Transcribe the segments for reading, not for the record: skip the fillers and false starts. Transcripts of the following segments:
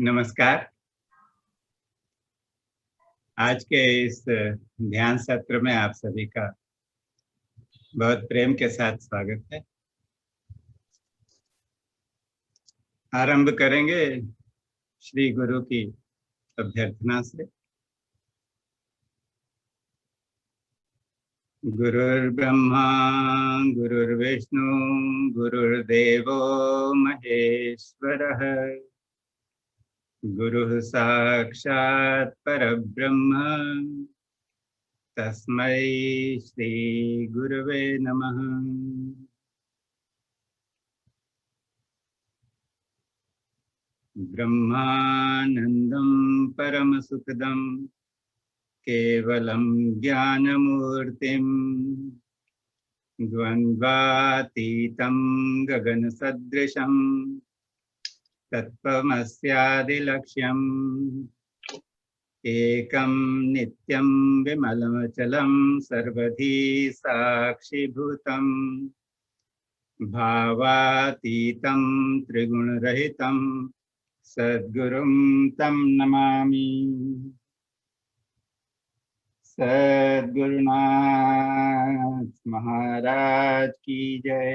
नमस्कार। आज के इस ध्यान सत्र में आप सभी का बहुत प्रेम के साथ स्वागत है। आरंभ करेंगे श्री गुरु की अभ्यर्थना से। गुरुर्ब्रह्मा गुरुर्विष्णु गुरुर्देवो महेश्वरः गुरुः साक्षात् परब्रह्म तस्मै श्री गुरुवे नमः। ब्रह्मानन्दं परमसुखदं केवलं ज्ञानमूर्तिं द्वन्द्वातीतं गगनसदृशं तत्त्वमस्यादिलक्ष्यम् एकं नित्यं विमलमचलं सर्वधी साक्षिभूतं भावातीतं त्रिगुणरहितं सद्गुरुं तं नमामि। सद्गुरुनाथ महाराज की जय।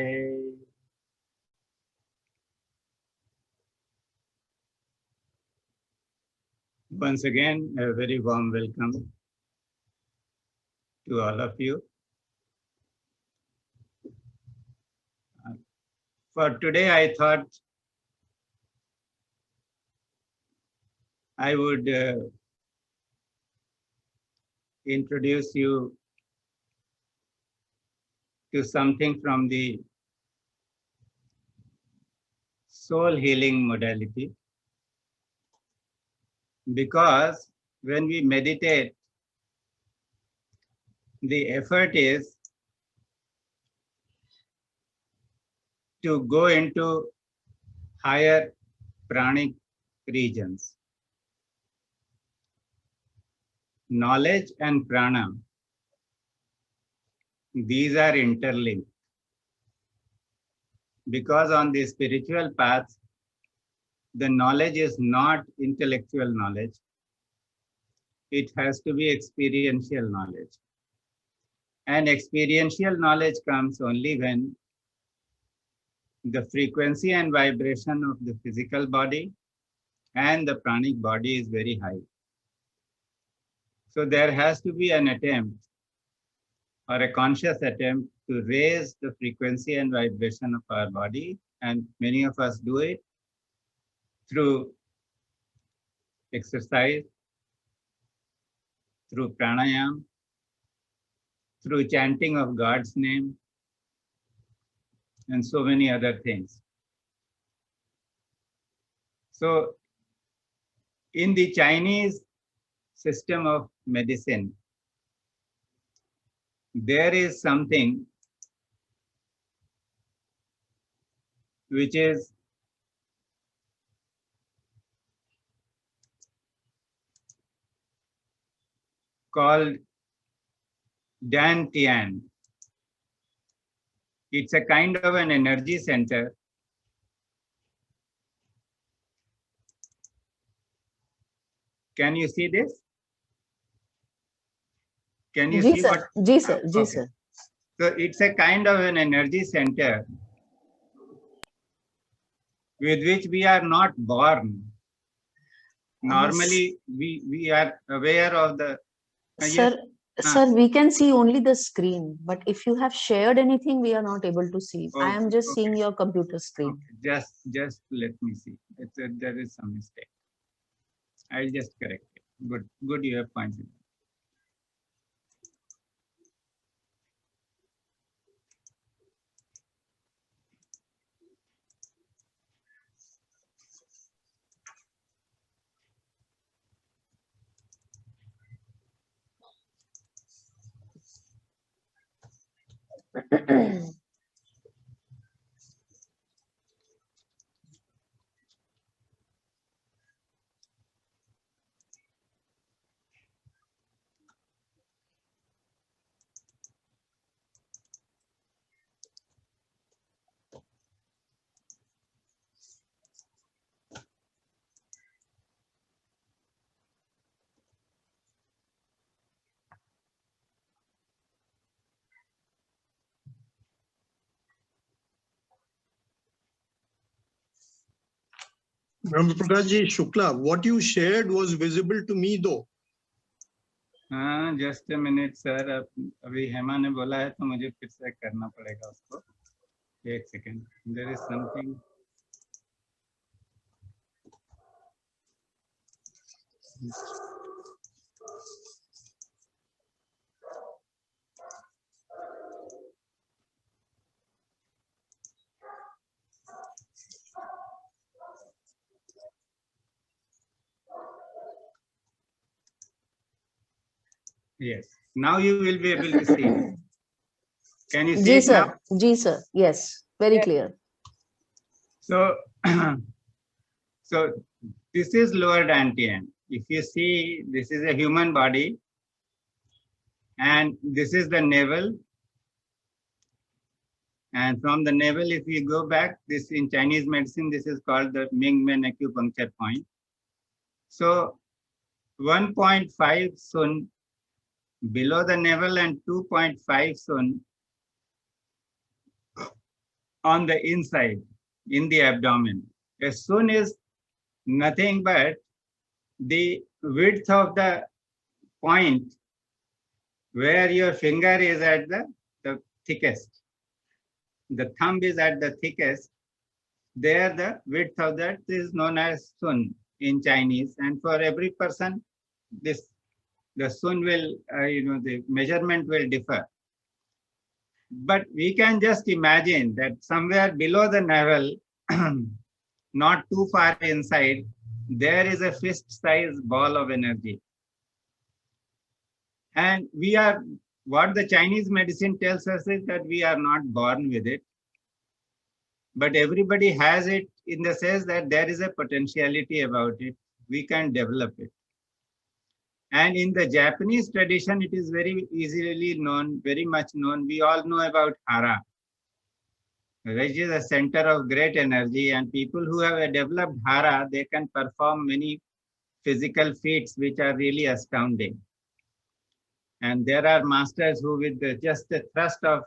Once again, a very warm welcome to all of you. For today, I thought I would introduce you to something from the soul healing modality. Because when we meditate, the effort is to go into higher pranic regions. Knowledge and prana, these are interlinked. Because on the spiritual path, the knowledge is not intellectual knowledge. It has to be experiential knowledge. And experiential knowledge comes only when the frequency and vibration of the physical body and the pranic body is very high. So there has to be an attempt or a conscious attempt to raise the frequency and vibration of our body, and many of us do it through exercise, through pranayam, through chanting of God's name, and so many other things. So in the Chinese system of medicine, there is something which is called Dantian. It's a kind of an energy center. Can you see this? Can you see what? Ji sir. Okay. So it's a kind of an energy center with which we are not born. Normally, we are aware of the. Sir, sir, we can see only the screen, but if you have shared anything, we are not able to see. Okay, I am just seeing your computer screen. Okay. Just let me see. There is some mistake. I'll just correct it. Good, you have pointed. Prakash ji Shukla, what you shared was visible to me though. Just a minute sir, अभी हेमा ने बोला है तो मुझे फिर से करना पड़ेगा उसको। एक second, there is something. Yes, now you will be able to see it. Can you see Ji it sir, now? Ji sir, yes, very clear. So, so this is lower dantian. If you see, this is a human body, and this is the navel. And from the navel, if you go back, this in Chinese medicine, this is called the Mingmen acupuncture point. So 1.5 sun below the navel and 2.5 sun on the inside in the abdomen. A sun is nothing but the width of the point where your finger is at the thickest. The thumb is at the thickest. There the width of that is known as sun in Chinese. And for every person, the sun will, the measurement will differ. But we can just imagine that somewhere below the navel, not too far inside, there is a fist-sized ball of energy. And what the Chinese medicine tells us is that we are not born with it, but everybody has it in the sense that there is a potentiality about it. We can develop it. And in the Japanese tradition, it is very easily known, very much known. We all know about hara, which is a center of great energy. And people who have developed hara, they can perform many physical feats which are really astounding. And there are masters who with just the thrust of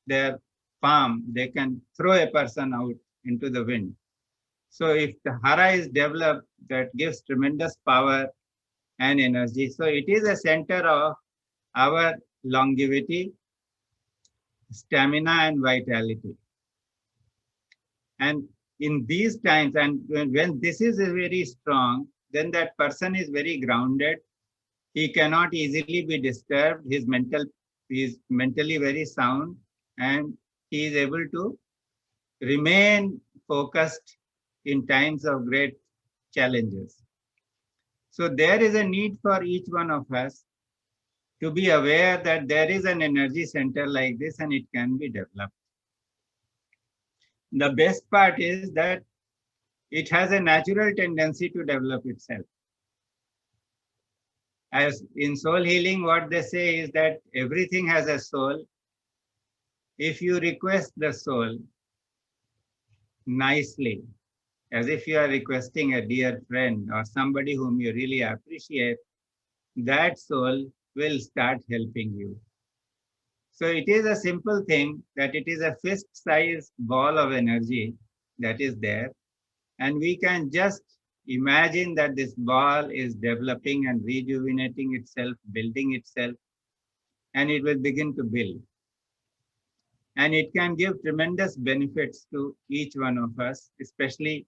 their palm, they can throw a person out into the wind. So if the hara is developed, that gives tremendous power and energy. So it is a center of our longevity, stamina, and vitality. And in these times, and when this is very strong, then that person is very grounded. He cannot easily be disturbed. He is mentally very sound, and he is able to remain focused in times of great challenges. So there is a need for each one of us to be aware that there is an energy center like this and it can be developed. The best part is that it has a natural tendency to develop itself. As in soul healing, what they say is that everything has a soul. If you request the soul nicely, as if you are requesting a dear friend or somebody whom you really appreciate, that soul will start helping you. So it is a simple thing that it is a fist-sized ball of energy that is there. And we can just imagine that this ball is developing and rejuvenating itself, building itself, and it will begin to build. And it can give tremendous benefits to each one of us, especially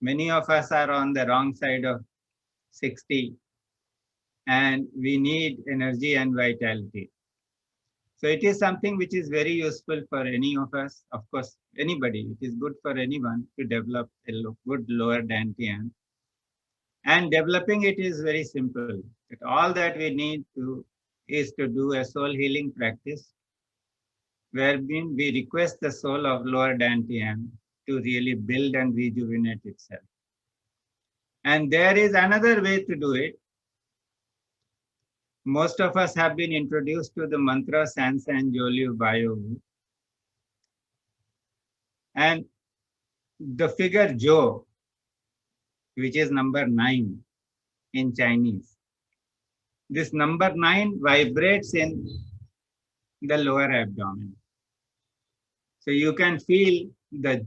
many of us are on the wrong side of 60 and we need energy and vitality. So it is something which is very useful for any of us, of course, anybody. It is good for anyone to develop a good lower dantian. And developing it is very simple. All that we need is to do a soul healing practice, where we request the soul of lower dantian to really build and rejuvenate itself. And there is another way to do it. Most of us have been introduced to the mantra Sansan Jolyu Bayo. And the figure Jo, which is number 9 in Chinese. This number 9 vibrates in the lower abdomen. So you can feel the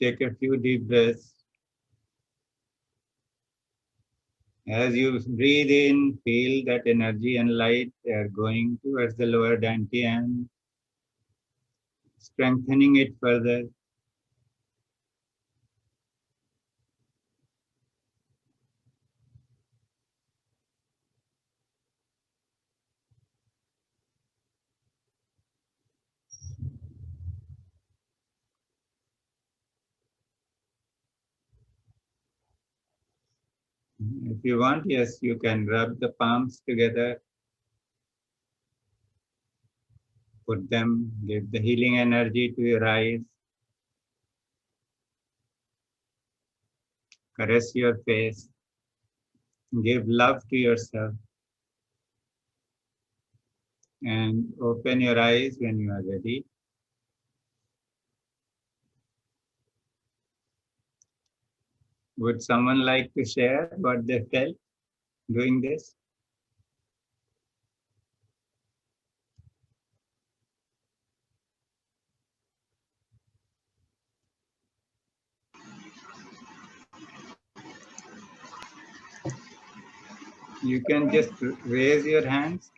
Take a few deep breaths. As you breathe in, feel that energy and light are going towards the lower dantian, strengthening it further. If you want, yes, you can rub the palms together. Put them, give the healing energy to your eyes. Caress your face. Give love to yourself. And open your eyes when you are ready. Would someone like to share what they felt doing this? You can just raise your hands.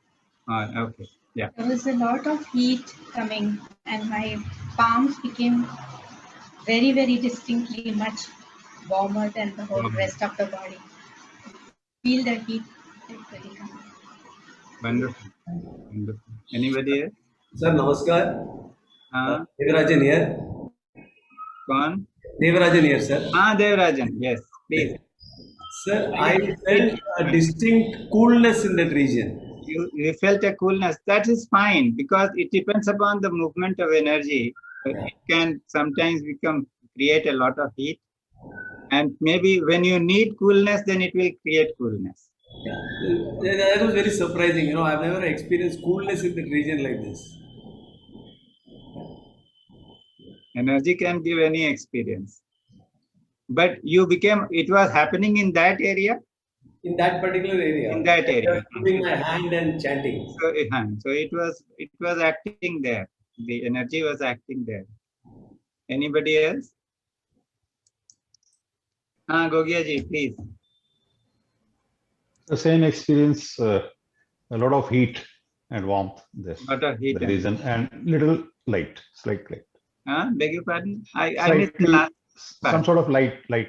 Okay, yeah. There was a lot of heat coming, and my palms became very, very distinctly much warmer than the whole rest of the body. Feel the heat literally coming. Wonderful. Wonderful. Anybody else? Sir, namaskar. Devarajan here. Kaun? Devarajan here, sir. Devarajan, yes, please. Sir, I felt a distinct coolness in that region. You felt a coolness. That is fine because it depends upon the movement of energy. It can sometimes create a lot of heat. And maybe when you need coolness, then it will create coolness. Yeah. That was very surprising. You know, I've never experienced coolness in that region like this. Energy can give any experience. But it was happening in that area? In that particular area. In that area. Putting my hand and chanting. So it was acting there. The energy was acting there. Anybody else? Gogia ji, please. The same experience, a lot of heat and warmth there. Lot of heat. The reason and little light, slight light. Beg your pardon? I missed the last part. Some sort of light.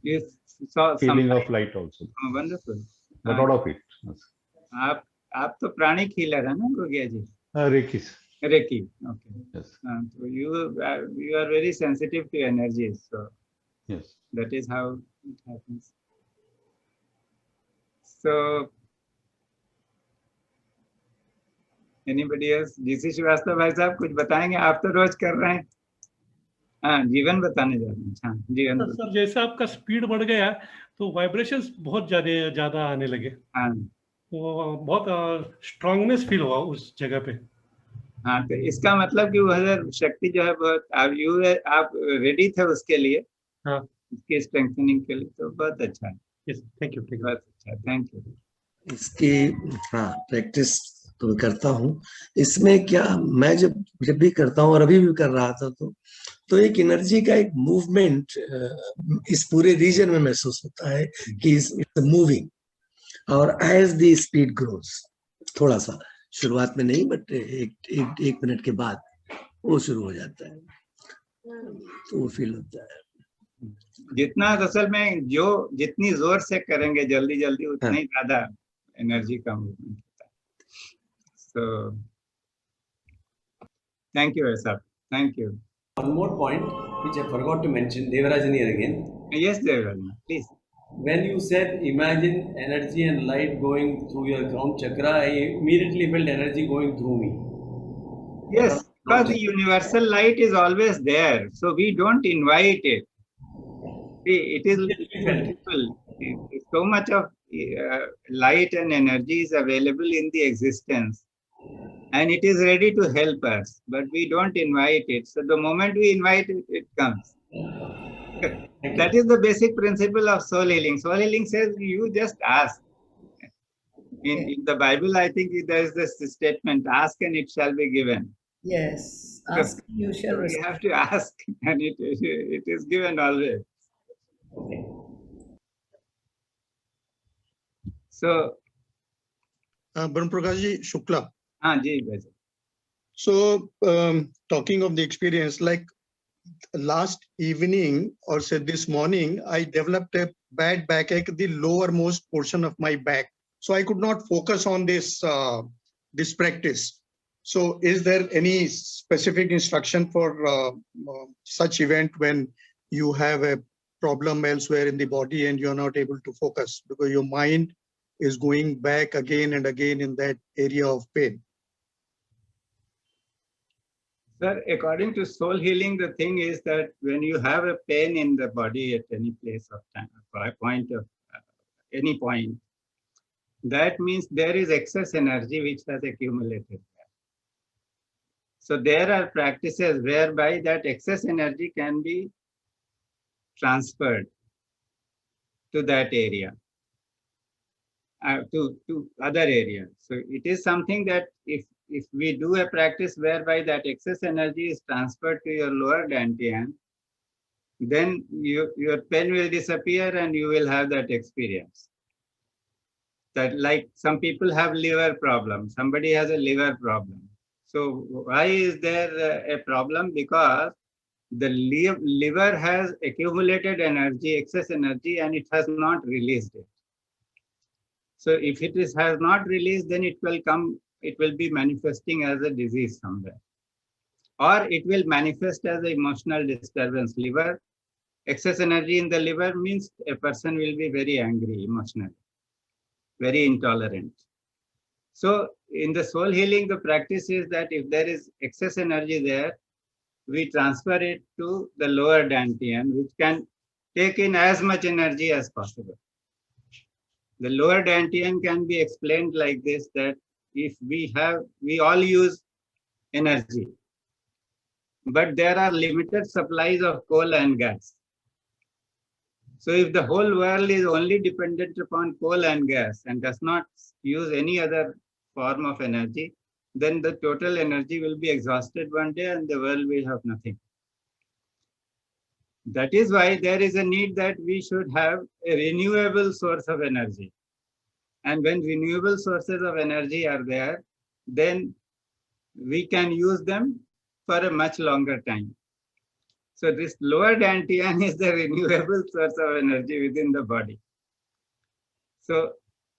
You saw feeling some of light also. Oh, wonderful. A lot of heat. आप तो प्राणिक healer है ना गोगिया जी? Reiki. Reiki. Okay. Yes. So you are very sensitive to energies. So yes. That is how it happens. So anybody else? GC Srivastava भाई साहब कुछ बताएंगे? आप तो रोज कर रहे हैं. जीवन बताने जा रहे हैं. हाँ, जीवन. सर जैसे आपका स्पीड बढ़ गया तो वाइब्रेशंस बहुत ज्यादा आने लगे. हाँ. तो बहुत स्ट्रांगनेस फील हुआ उस जगह पे. हाँ, तो इसका मतलब कि वह शक्ति जो है बहुत आप रेडी थे उसके लिए. हाँ. इसके स्ट्रेंथनिंग के लिए तो बहुत अच्छा है. Yes, thank you. बहुत अच्छा, थैंक यू. इसकी प्रैक्टिस तो करता हूँ. इसमें क्या मैं जब भी करता हूँ और अभी भी कर रहा था तो एक एनर्जी का एक मूवमेंट इस पूरे रीजन में महसूस होता है कि इट्स मूविंग. और एज द स्पीड ग्रोज, थोड़ा सा शुरुआत में नहीं बट एक मिनट के बाद वो शुरू हो जाता है तो वो फील होता है. जितना असल में जितनी जोर से करेंगे जल्दी उतना ही ज्यादा एनर्जी का मूवमेंट होता है. सो थैंक यू साहब, thank you. One more point which I forgot to mention, Devarajan here again. Yes, Devarajan, please. When you said imagine energy and light going through your crown chakra, I immediately felt energy going through me. Yes, because the universal light is always there, so we don't invite it. See, it is simple. So much of light and energy is available in the existence, and it is ready to help us, but we don't invite it. So the moment we invite it, it comes. That is the basic principle of soul healing. Soul healing says you just ask. In the Bible, I think there is this statement, ask and it shall be given. Yes, So, ask, you shall we receive. have to ask, and it is given always. Okay. So, Brahma Prakash ji, Shukla. ji, Bhaji. So, talking of the experience, like last evening or say this morning, I developed a bad backache, the lowermost portion of my back. So I could not focus on this this practice. So is there any specific instruction for such event when you have a problem elsewhere in the body and you're not able to focus because your mind is going back again and again in that area of pain? Sir, according to soul healing, the thing is that when you have a pain in the body at any place of time, any point, that means there is excess energy which has accumulated there. So there are practices whereby that excess energy can be transferred to that area, to other areas. So it is something that if we do a practice whereby that excess energy is transferred to your lower dantian, then your pain will disappear and you will have that experience. That, like, some people have liver problem, somebody has a liver problem. So why is there a problem? Because the liver has accumulated energy, excess energy, and it has not released it. So if it has not released, then it will be manifesting as a disease somewhere. Or it will manifest as an emotional disturbance. Liver, excess energy in the liver means a person will be very angry emotionally, very intolerant. So in the soul healing, the practice is that if there is excess energy there, we transfer it to the lower dantian, which can take in as much energy as possible. The lower dantian can be explained like this, that if we all use energy, but there are limited supplies of coal and gas. So if the whole world is only dependent upon coal and gas and does not use any other form of energy, then the total energy will be exhausted one day and the world will have nothing. That is why there is a need that we should have a renewable source of energy. And when renewable sources of energy are there, then we can use them for a much longer time. So this lower dantian is the renewable source of energy within the body. So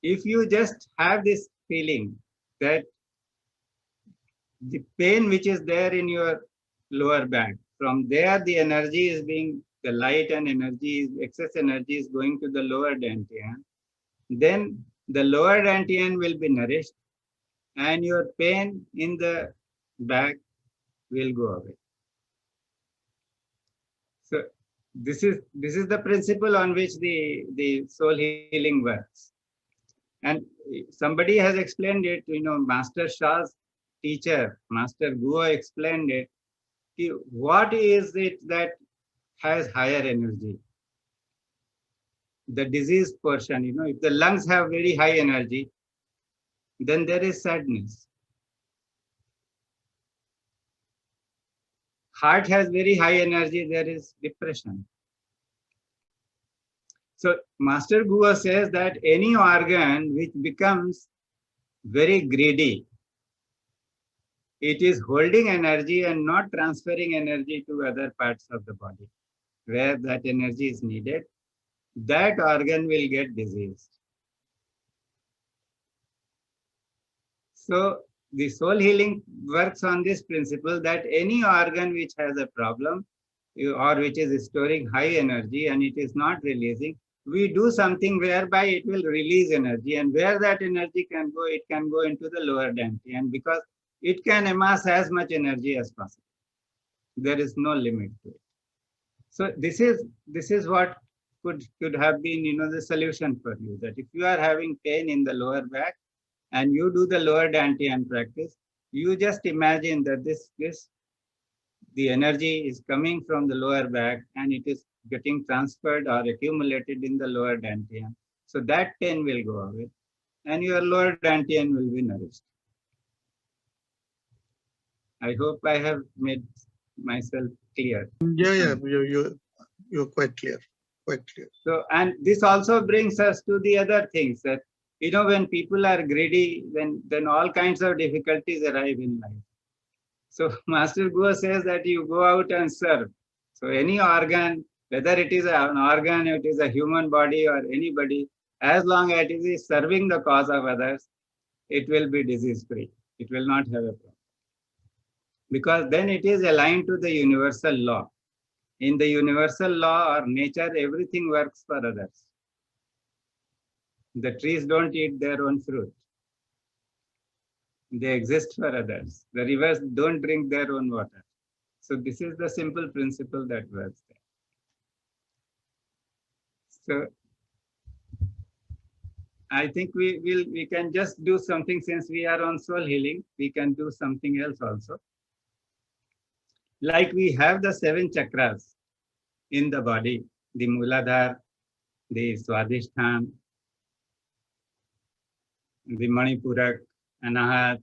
if you just have this feeling that the pain which is there in your lower back, from there the energy is being, the light and energy, excess energy is going to the lower dantian, then the lower dantian will be nourished and your pain in the back will go away. So this is the principle on which the soul healing works. And somebody has explained it, Master Shah's teacher, Master Guo, explained it. What is it that has higher energy? The disease portion, if the lungs have very high energy, then there is sadness. Heart has very high energy, there is depression. So Master Guo says that any organ which becomes very greedy, it is holding energy and not transferring energy to other parts of the body where that energy is needed, that organ will get diseased. So the soul healing works on this principle that any organ which has a problem or which is storing high energy and it is not releasing, we do something whereby it will release energy, and where that energy can go, it can go into the lower dantian because it can amass as much energy as possible. There is no limit to it. So this is what could have been, the solution for you, that if you are having pain in the lower back and you do the lower dantian practice, you just imagine that the energy is coming from the lower back and it is getting transferred or accumulated in the lower dantian. So that pain will go away and your lower dantian will be nourished. I hope I have made myself clear. Yeah, you're quite clear, quite clear. So, and this also brings us to the other things that, you know, when people are greedy, then all kinds of difficulties arrive in life. So Master Guo says that you go out and serve. So any organ, whether it is an organ, it is a human body or anybody, as long as it is serving the cause of others, it will be disease free. It will not have a problem. Because then it is aligned to the universal law. In the universal law or nature, everything works for others. The trees don't eat their own fruit. They exist for others. The rivers don't drink their own water. So this is the simple principle that works there. So I think we can just do something. Since we are on soul healing, we can do something else also. Like we have the 7 chakras in the body, the Muladhara, the Swadhisthana, the Manipurak, Anahat,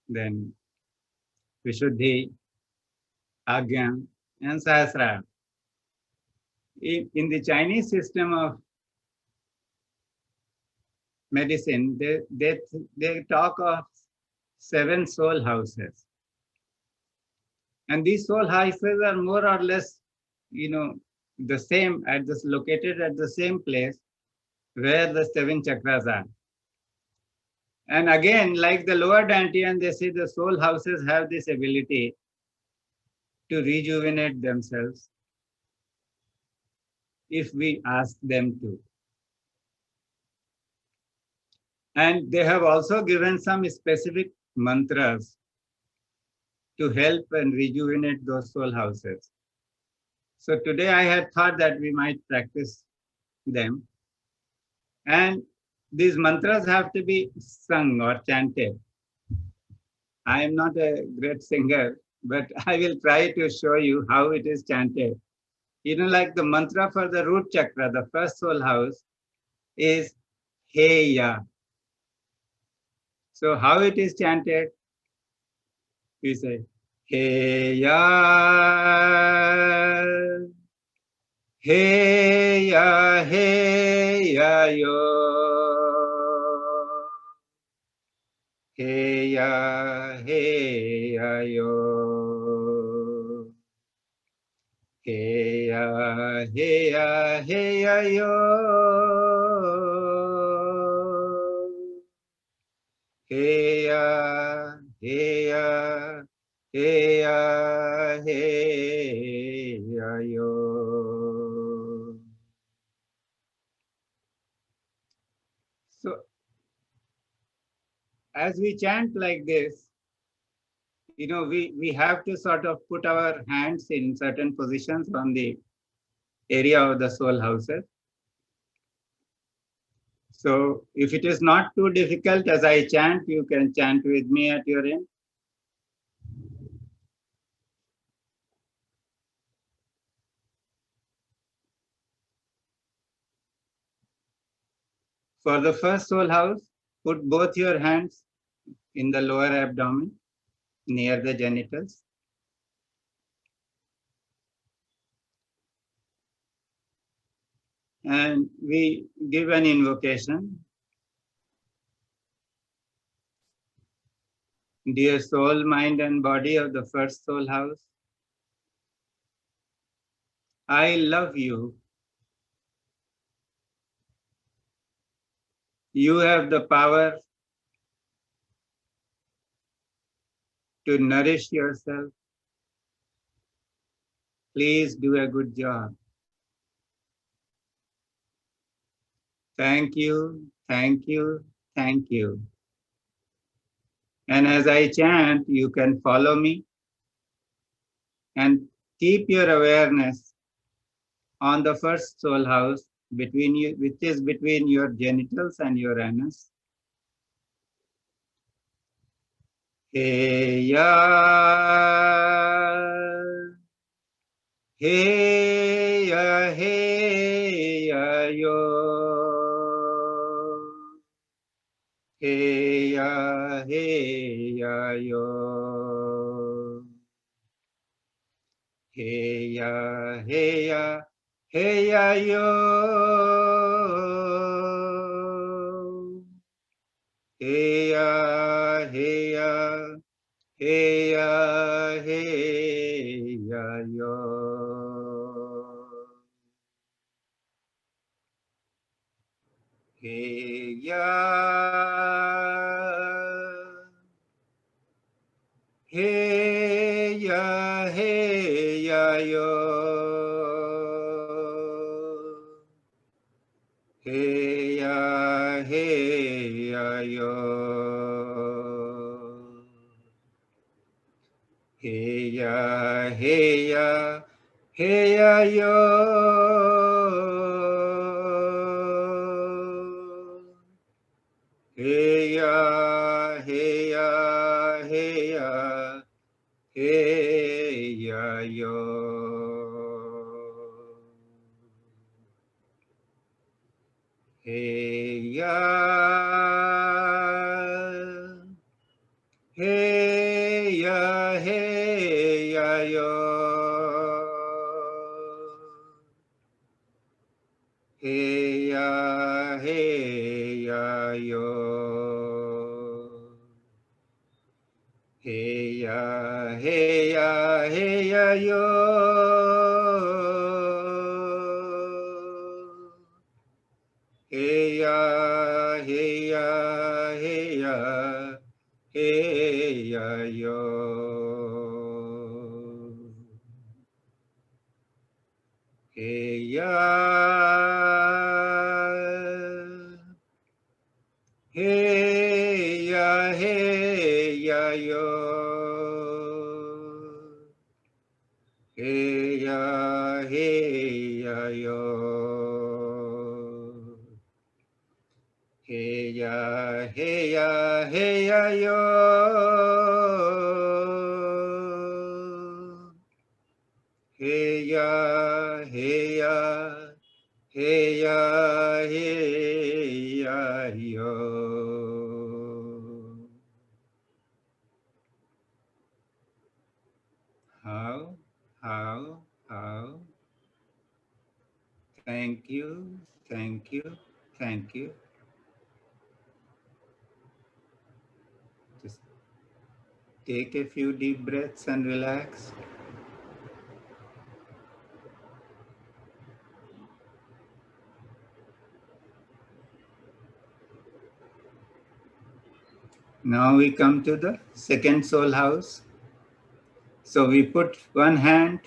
then Vishuddhi, Agyan, and Sahasrara. In the Chinese system of medicine, they talk of 7 soul houses. And these soul houses are more or less, you know, the same, located at the same place where the 7 chakras are. And again, like the lower Dantian, they say the soul houses have this ability to rejuvenate themselves if we ask them to. And they have also given some specific mantras to help and rejuvenate those soul houses. So today I had thought that we might practice them. And these mantras have to be sung or chanted. I am not a great singer, but I will try to show you how it is chanted. You know, like the mantra for the root chakra, the first soul house, is Heya. So how it is chanted? We say, Heya, Heya, Heya, yo. Heya, Heya, yo. Heya, Heya, Heya, yo. Heya, Heya, Heya, Heya, yo. So, as we chant like this, you know, we have to sort of put our hands in certain positions on the area of the soul houses. So if it is not too difficult as I chant, you can chant with me at your end. For the first soul house, put both your hands in the lower abdomen near the genitals. And we give an invocation. Dear soul, mind and body of the first soul house, I love you. You have the power to nourish yourself. Please do a good job. Thank you, thank you, thank you. And as I chant, you can follow me and keep your awareness on the first soul house between you, which is between your genitals and your anus. Heya, Heya, Heya, yo. Heya, Heya, yo. Heya, heya, heya yo. Heya, heya, heya, heya yo. Heya, heya, heya yo. Heya, heya yo. Heya, heya, heya yo. Heya, heya, heya, heya yo. Heya, heya, heya yo. Heya, heya yo. Heya, heya, heya yo. Heya, heya, heya, heya yo. Heya, heya, heya yo. Heya, heya yo. Heya, heya, heya yo. Heya, heya, heya, heya yo. How? Thank you, thank you, thank you. Just take a few deep breaths and relax. Now we come to the second soul house. So we put one hand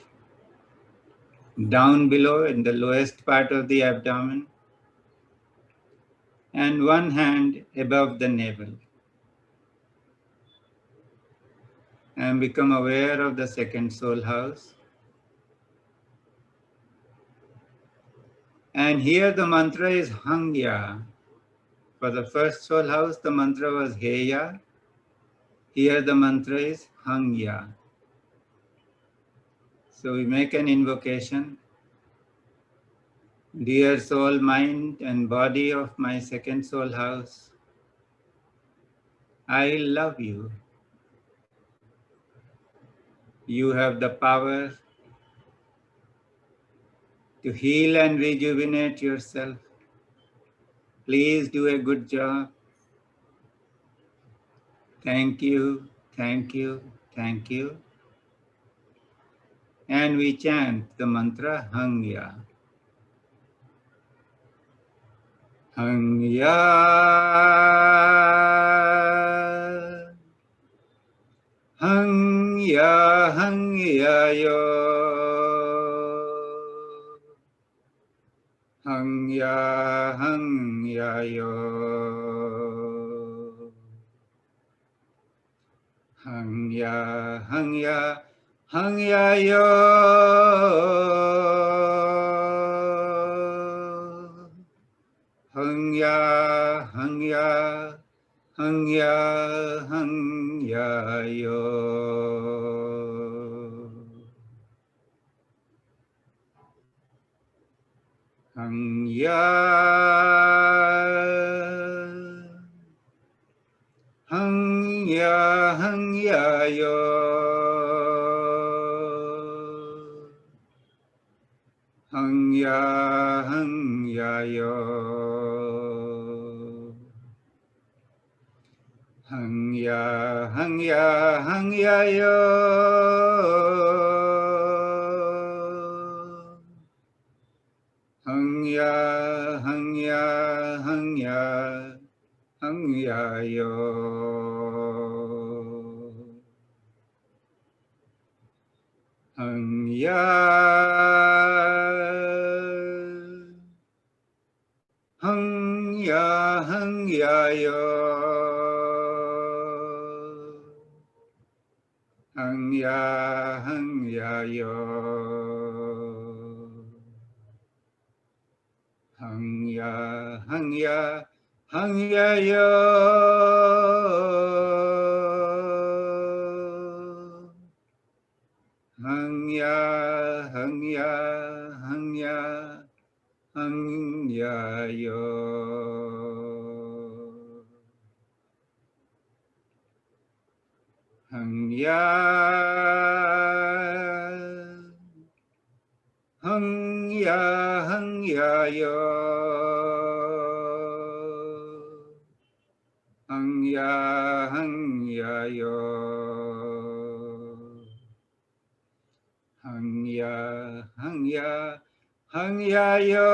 down below in the lowest part of the abdomen and one hand above the navel. And become aware of the second soul house. And here the mantra is Hangya. For the first soul house, the mantra was Heya. Here the mantra is Hangya. So we make an invocation. Dear soul, mind and body of my second soul house, I love you. You have the power to heal and rejuvenate yourself. Please do a good job. Thank you, thank you, thank you. And we chant the mantra Hangya. Hangya. Hangya, Hangya yo. Hangya, Hangya yo. Hangya, Hangya, Hangya yo. Hangya, Hangya, Hangya, Hangya yo. Hangya, Hangya, Hangya yo. hang ya yo, hang ya yo, hang ya yo, hang ya yo, hang ya yo, hang ya yo, hang ya yo, hang ya yo, hang ya yo, hang ya yo,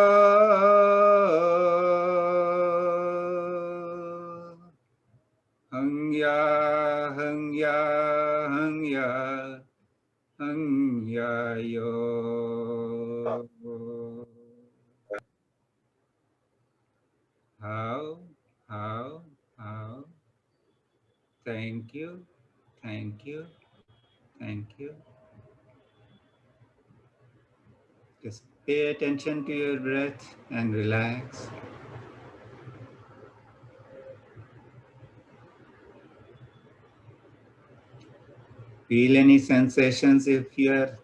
hang ya yo. How? Thank you. Just pay attention to your breath and relax. Feel any sensations if they are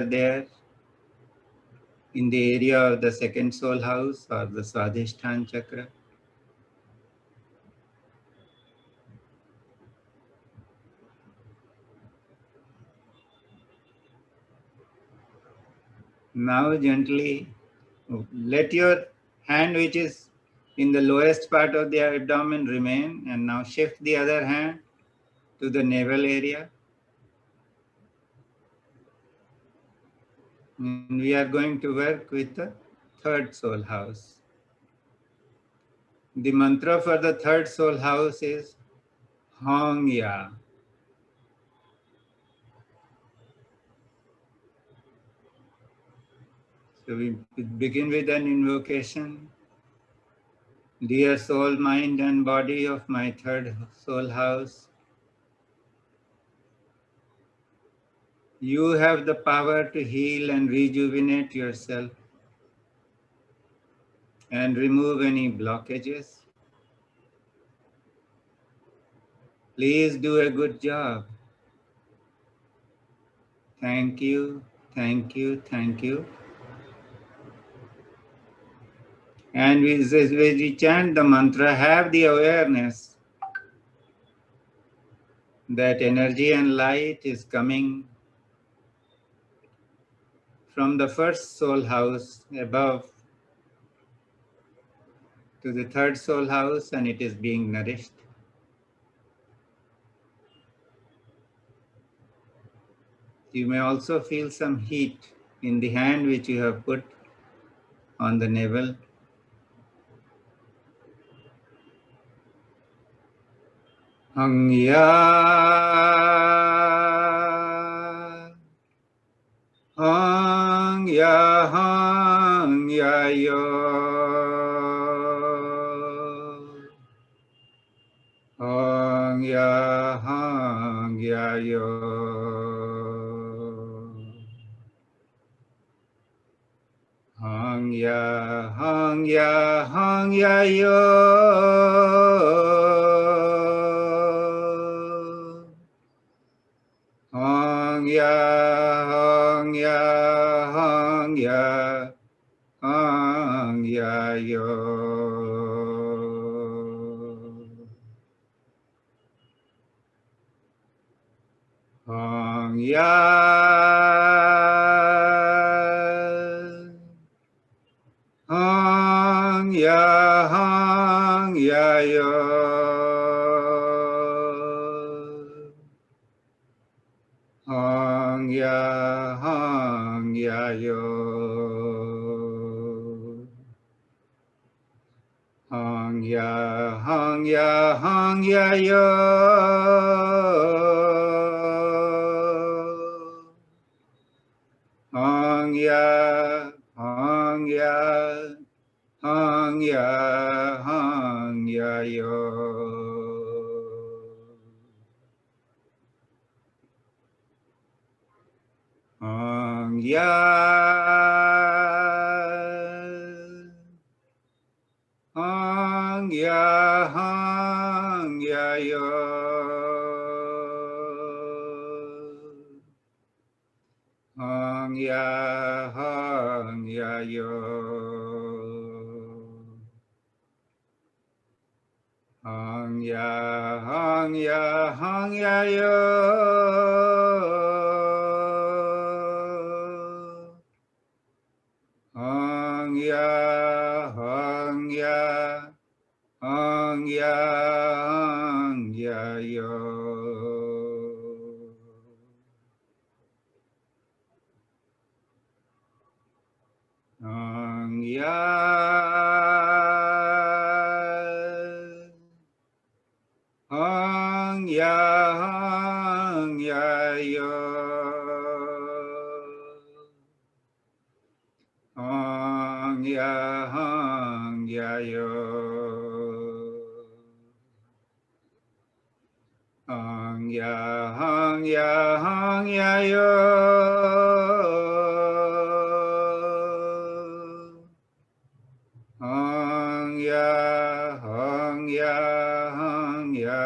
there in the area of the second soul house or the Swadhisthana chakra. Now gently let your hand which is in the lowest part of the abdomen remain, and now shift the other hand to the navel area. And we are going to work with the third soul house. The mantra for the third soul house is Hong Ya. So we begin with an invocation. Dear soul, mind and body of my third soul house, you have the power to heal and rejuvenate yourself and remove any blockages. Please do a good job. Thank you. And as we chant the mantra, have the awareness that energy and light is coming from the first soul house above to the third soul house, and it is being nourished. You may also feel some heat in the hand which you have put on the navel. Hang ya, hang ya yo, hang ya yo, hang ya yo, hang ya yo, hang ya Hangya hangya yo. Hangya hangya hangya yo. Hangya hangya hangya hangya yo. Hangya hangya hangya yo. Hangya hangya yo. Hangya hangya hangya yo. Hangya hangya hangya hangya yo. Hangya hangya hangya yo. Hangya hangya yo. Hangya hangya hangya yo. Hangya hangya hangya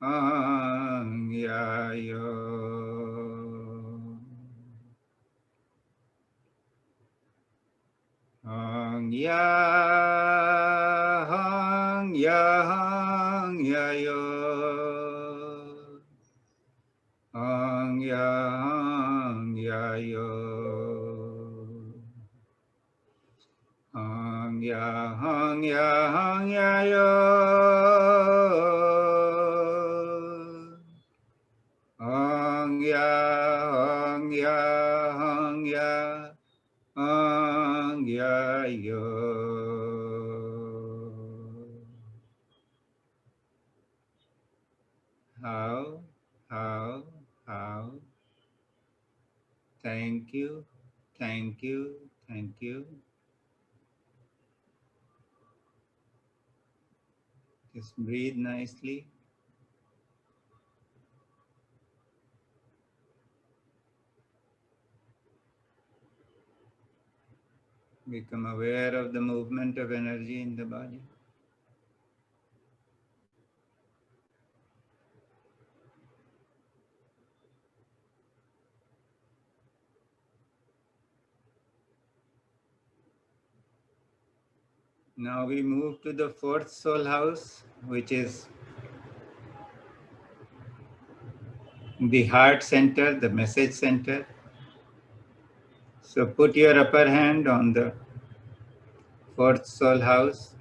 hangya yo. Hangya hangya hangya yo. Hangya hangya yo. Hangya hangya hangya yo. Hangya hangya hangya hangya yo. How? Thank you, thank you, thank you. Just breathe nicely. Become aware of the movement of energy in the body. Now we move to the fourth soul house, which is the heart center, the message center. So put your upper hand on the fourth soul house.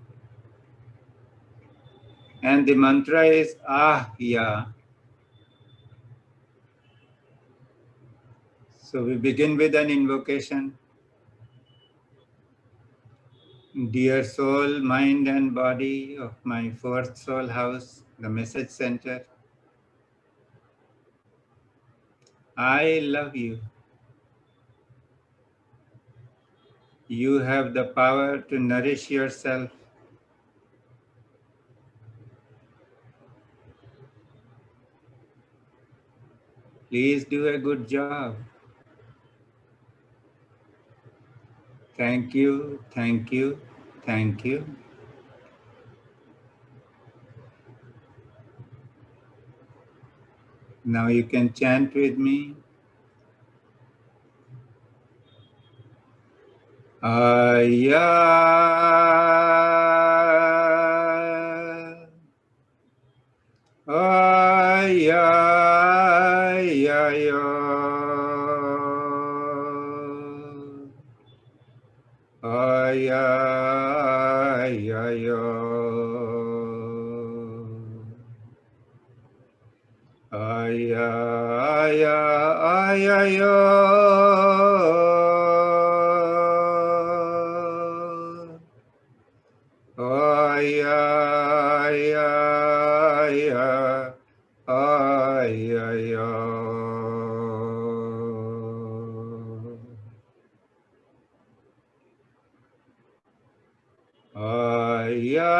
And the mantra is Ahya. So we begin with an invocation. Dear soul, mind and body of my fourth soul house, the message center, I love you. You have the power to nourish yourself. Please do a good job. Thank you, thank you, thank you. Now you can chant with me. Aya. Aya. Aya. Aya. Aya. Aya, aya, aya, yo. Aya, aya, aya, aya, yo. Aya,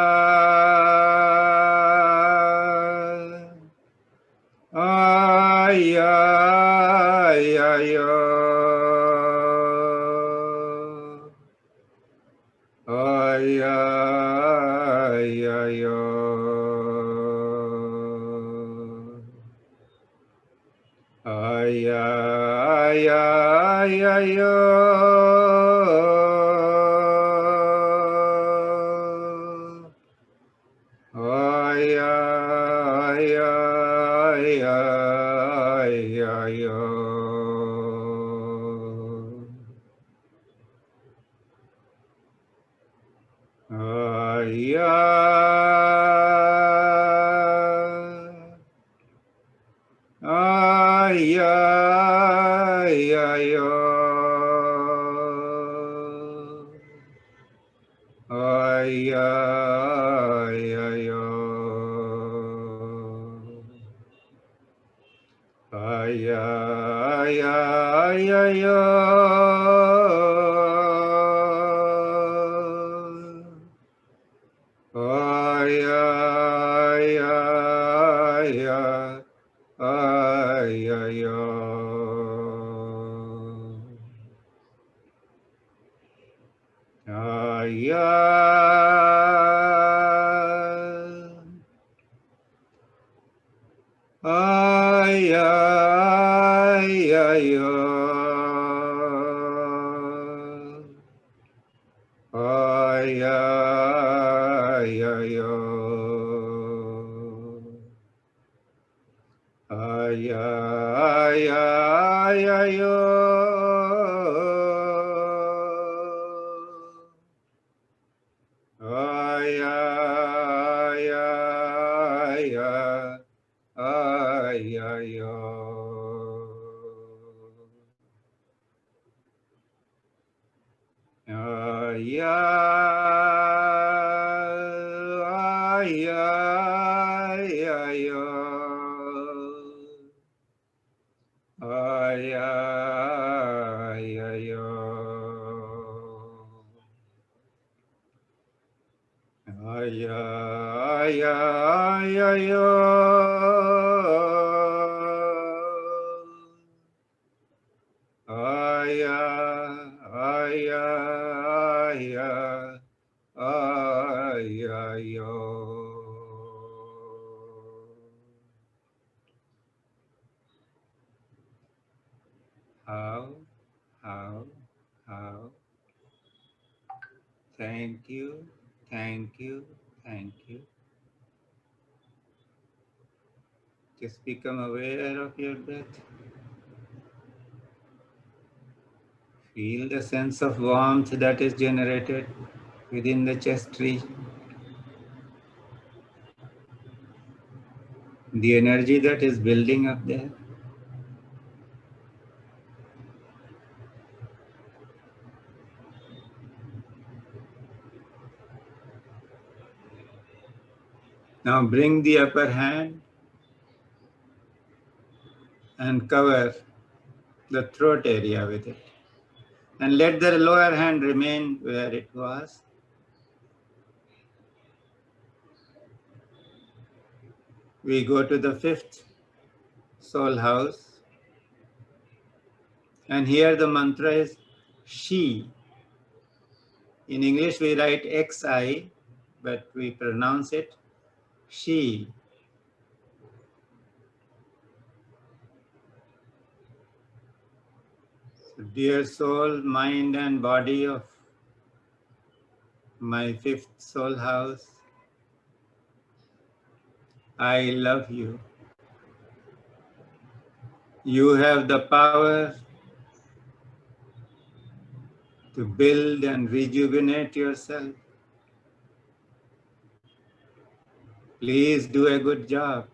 aya, aya, yo. Aya, aya, yo. Aya, aya, aya, yo. Aya, aya, aya, aya, yo. Aya, aya, aya, yo. Aya, aya, yo. Aya, aya, aya, yo. Aya, aya, aya, aya, yo. Aya, aya, aya, yo. Aya, aya, yo. Aya, aya, aya, yo. Aya, aya, aya, aya, yo. Aya, aya, aya, yo. Aya, aya, yo. Aya, aya, aya, yo. Aya, aya, aya, aya, yo. How? Thank you, thank you, thank you. Just become aware of your breath. Feel the sense of warmth that is generated within the chest region. The energy that is building up there. Now bring the upper hand and cover the throat area with it. And let the lower hand remain where it was. We go to the fifth soul house. And here the mantra is She. In English we write XI, but we pronounce it She. So dear soul, mind and body of my fifth soul house, I love you. You have the power to build and rejuvenate yourself. Please do a good job.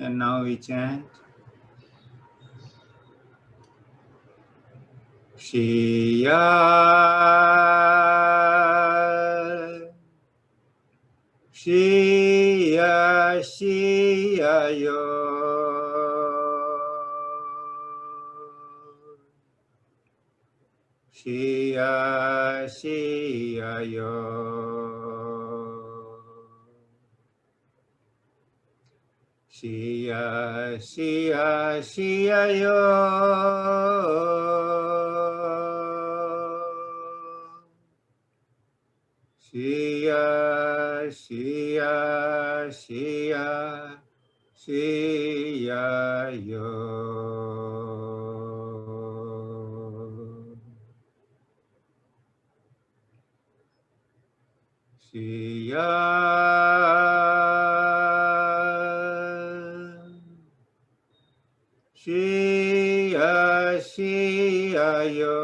And now we chant. Shriya, Shriya, Shriya Yo. Shriya, Shriya Yo. Shriya, Shriya, Shriya Yo. Shriya, Shriya, Shriya, Shriya Yo. Shriya, Shriya, Shriya Yo.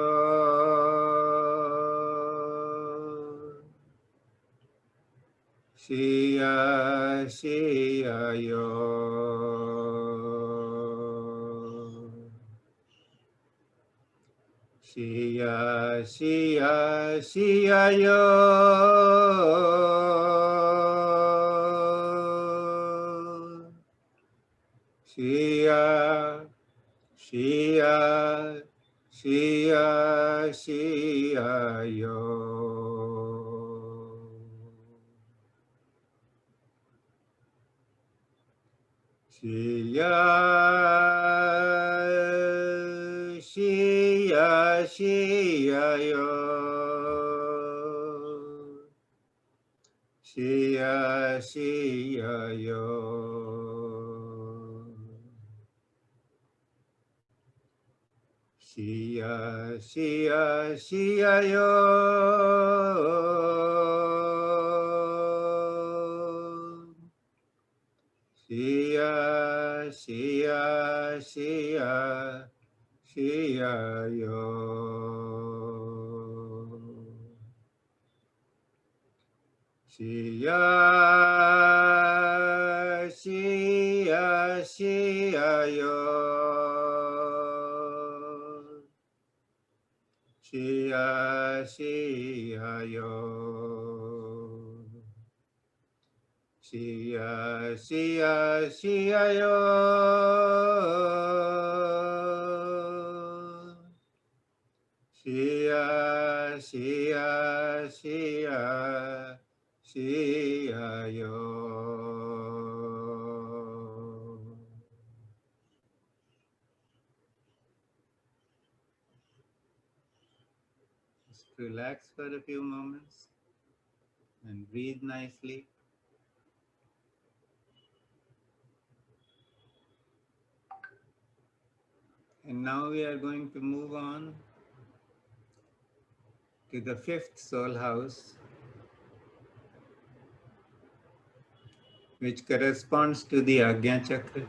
Shriya, Shriya Yo. Shriya, Shriya, Shriya Yo. Shriya, Shriya, Shriya, Shriya Yo. Shriya, Shriya, Shriya Yo. Shriya, Shriya Yo. Shriya, Shriya, Shriya Yo. Shriya, Shriya, Shriya, Shriya Yo. Shriya, Shriya, Shriya Yo. Shriya, Shriya Yo. Shriya, Shriya, Shriya Yo. Shriya, Shriya, Shriya, Shriya Yo. Just relax for a few moments and breathe nicely. And now we are going to move on to the fifth soul house, which corresponds to the Ajna Chakra.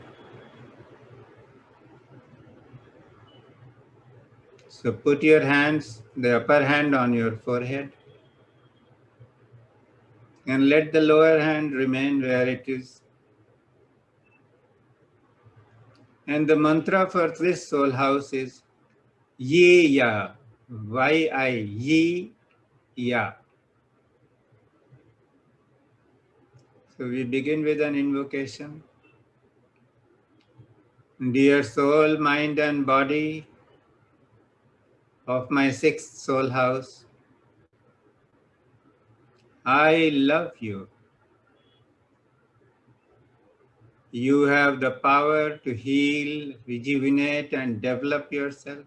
So put your hands, the upper hand on your forehead, and let the lower hand remain where it is. And the mantra for this soul house is Yi Ya, Y-I, Yi Ya. So we begin with an invocation. Dear soul, mind and body of my sixth soul house, I love you. You have the power to heal, rejuvenate, and develop yourself.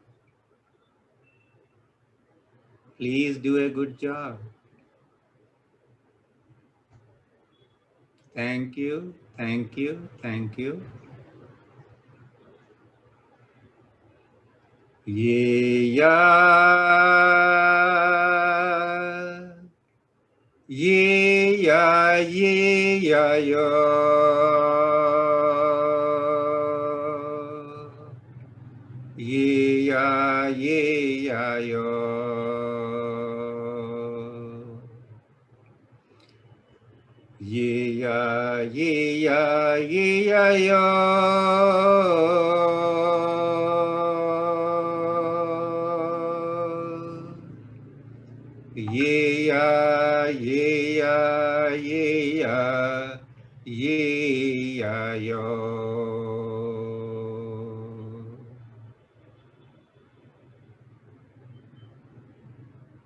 Please do a good job. Thank you, thank you, thank you. Ye ya, yo. Ye ya, yo. Ye ya, ye ya, ye ya yo. Ye ya, ye ya, ye ya, ye ya yo.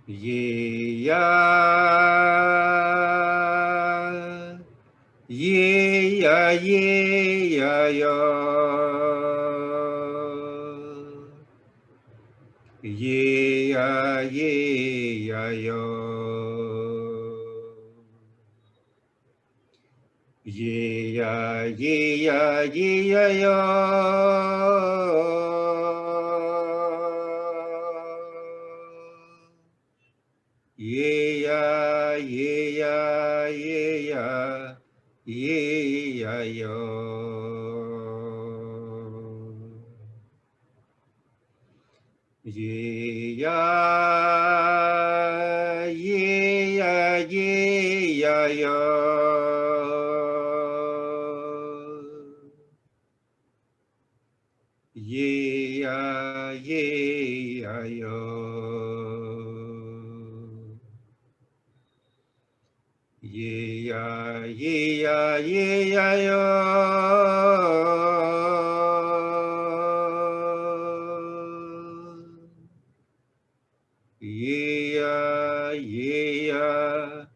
Ye ya, ye ya, ye ya yo. Ye ya, ye ya yo. Ye ya, ye ya, ye ya yo. Ye ya, ye ya, ye ya, ye ya yo. Ye ya, ye ya, ye ya yo. Ye ya, ye ya yo. Ye ya, ye ya, ye ya yo. Ye ya, ye ya,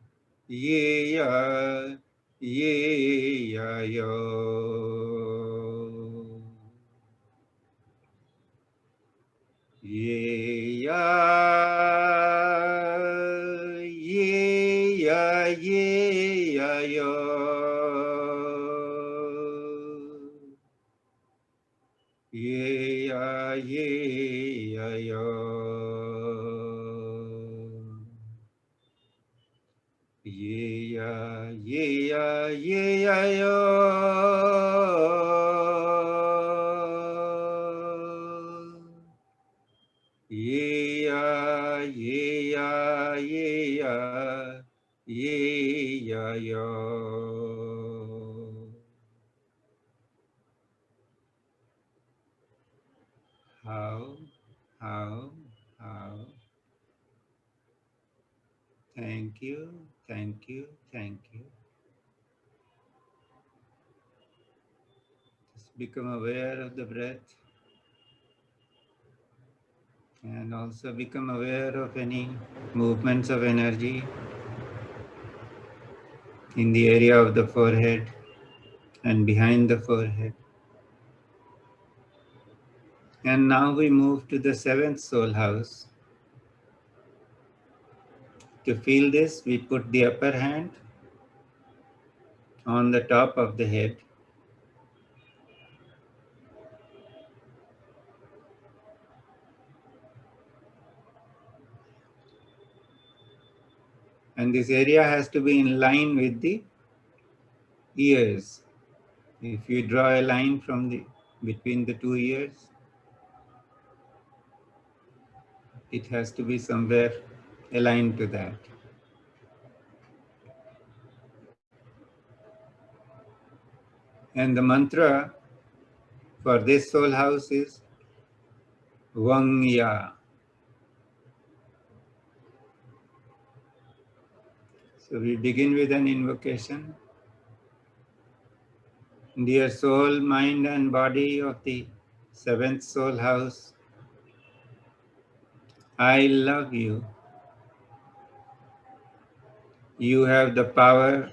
ye ya, ye ya yo. Ye ya, ye ya, ye ya yo. Ye ya, ye ya yo. Ye ya, ye ya, ye ya yo. Ye ya, ye ya, ye ya, ye ya yo. How? Thank you, thank you, thank you. Just become aware of the breath and also become aware of any movements of energy in the area of the forehead and behind the forehead. And now we move to the seventh soul house. To feel this, we put the upper hand on the top of the head. And this area has to be in line with the ears. If you draw a line from between the two ears, it has to be somewhere aligned to that. And the mantra for this soul house is Vangya. So we begin with an invocation. Dear soul, mind and body of the seventh soul house, I love you. You have the power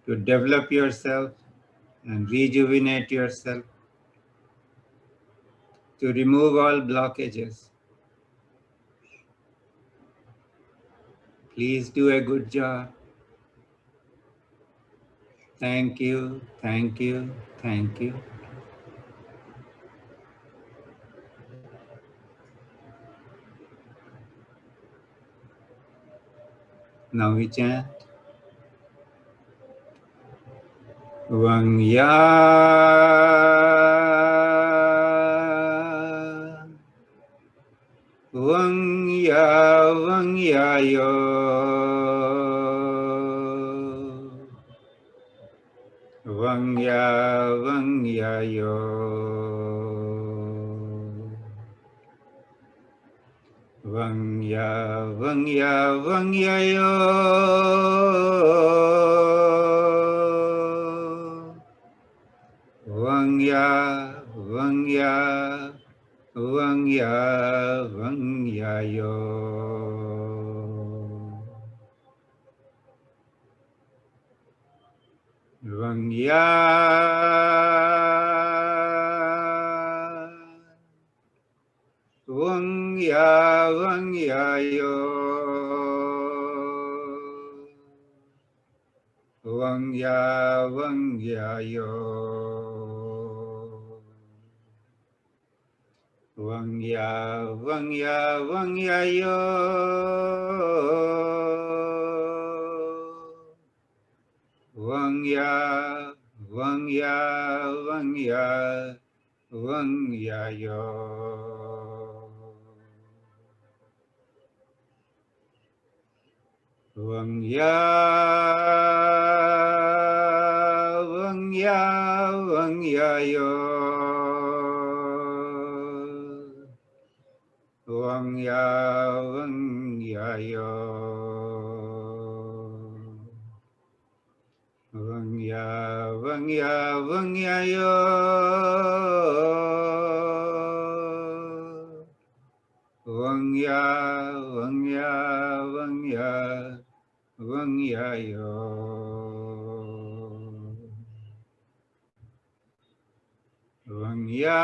to develop yourself and rejuvenate yourself, to remove all blockages. Please do a good job. Thank you, thank you, thank you. Now we chant Vangya, Vangya, Vangya yo. Vangya Vangyayo. Vangya Vangya Vangyayo. Vangya Vangya Vangya Vangyayo. Vangya Vangya Vangyayo. Vangya Vangyayo. Vangya Vangya Vangyayo. Vangya Vangya Vangya Vangyayo. Vangya Vangya Vangyayo. Vangya Vangyayo. Vangya Vangya Vangyayo. Vangya Vangya Vangya Vangyayo. Vangya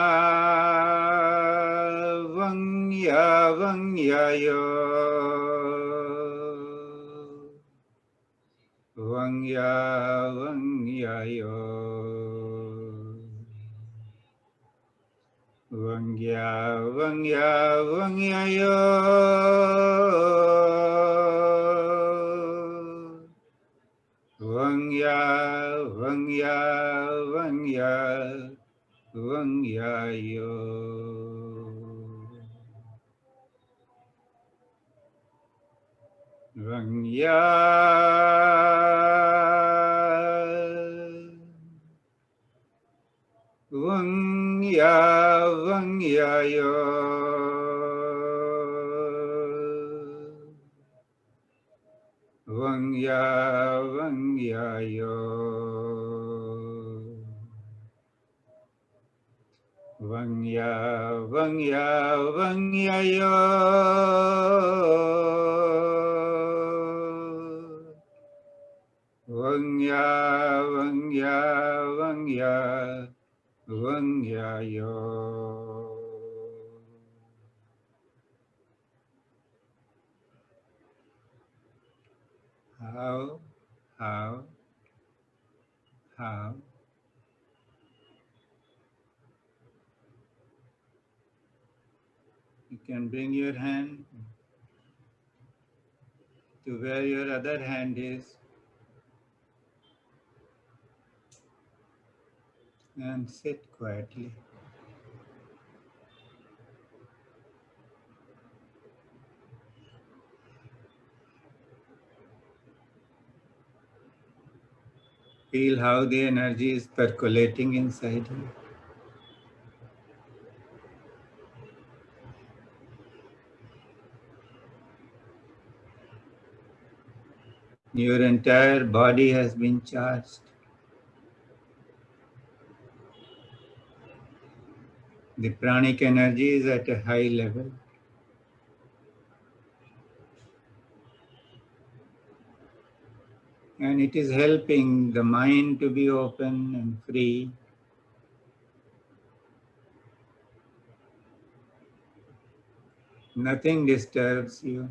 Vangya Vangyayo. Vangya Vangyayo. Vangya Vangya Vangyayo. Vangya Vangya Vangya Vangyayo. Vangya Vangya Vangyayo. Vangya Vangyayo. Vangya Vangya Vangyayo. Vangya Vangya Vangya Vangyayo. How? You can bring your hand to where your other hand is and sit quietly. Feel how the energy is percolating inside you. Your entire body has been charged. The pranic energy is at a high level. And it is helping the mind to be open and free. Nothing disturbs you.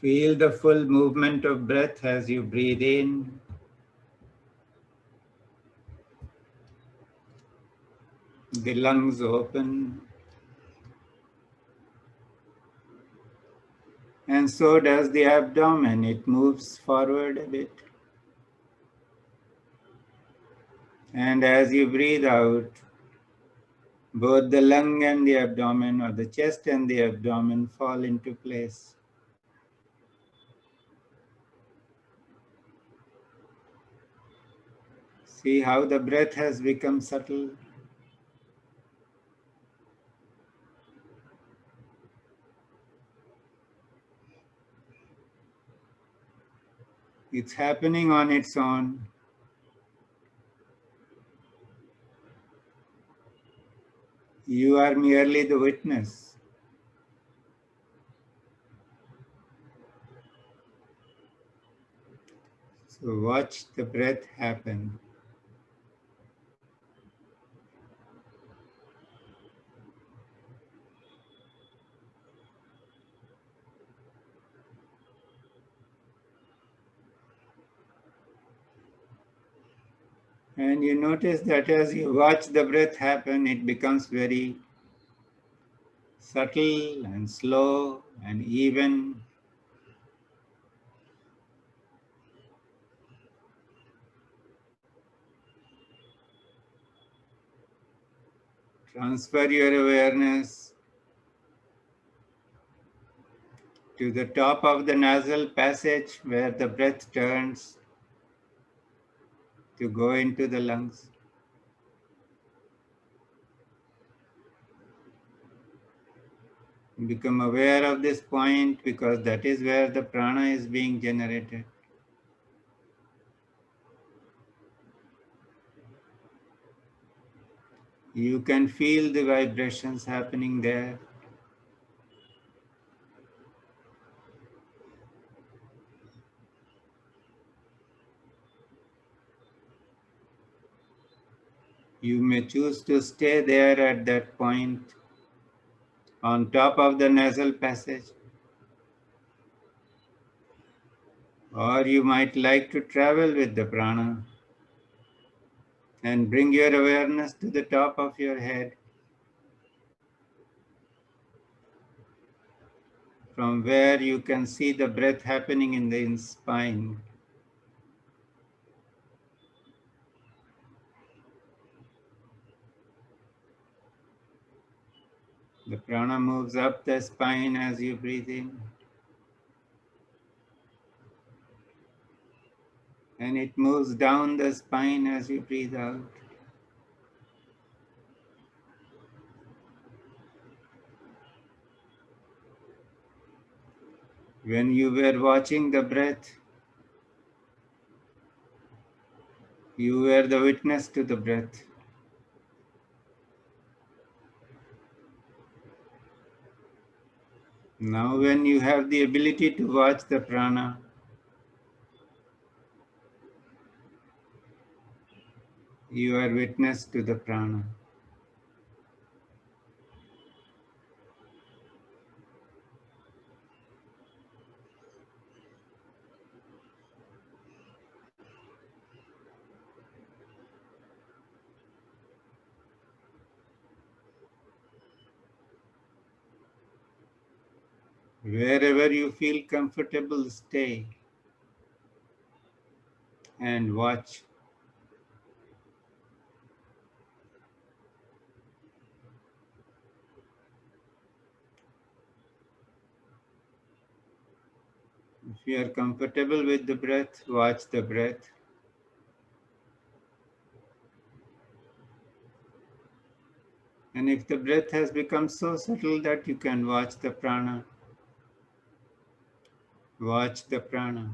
Feel the full movement of breath as you breathe in. The lungs open. And so does the abdomen. It moves forward a bit. And as you breathe out, both the lung and the abdomen, or the chest and the abdomen, fall into place. See how the breath has become subtle. It's happening on its own. You are merely the witness. So watch the breath happen. And you notice that as you watch the breath happen, it becomes very subtle and slow and even. Transfer your awareness to the top of the nasal passage where the breath turns to go into the lungs. Become aware of this point because that is where the prana is being generated. You can feel the vibrations happening there. You may choose to stay there at that point on top of the nasal passage. Or you might like to travel with the prana and bring your awareness to the top of your head, from where you can see the breath happening in the spine. The prana moves up the spine as you breathe in, and it moves down the spine as you breathe out. When you were watching the breath, you were the witness to the breath. Now when you have the ability to watch the prana, you are witness to the prana. Wherever you feel comfortable, stay and watch. If you are comfortable with the breath, watch the breath. And if the breath has become so subtle that you can watch the prana, watch the prana.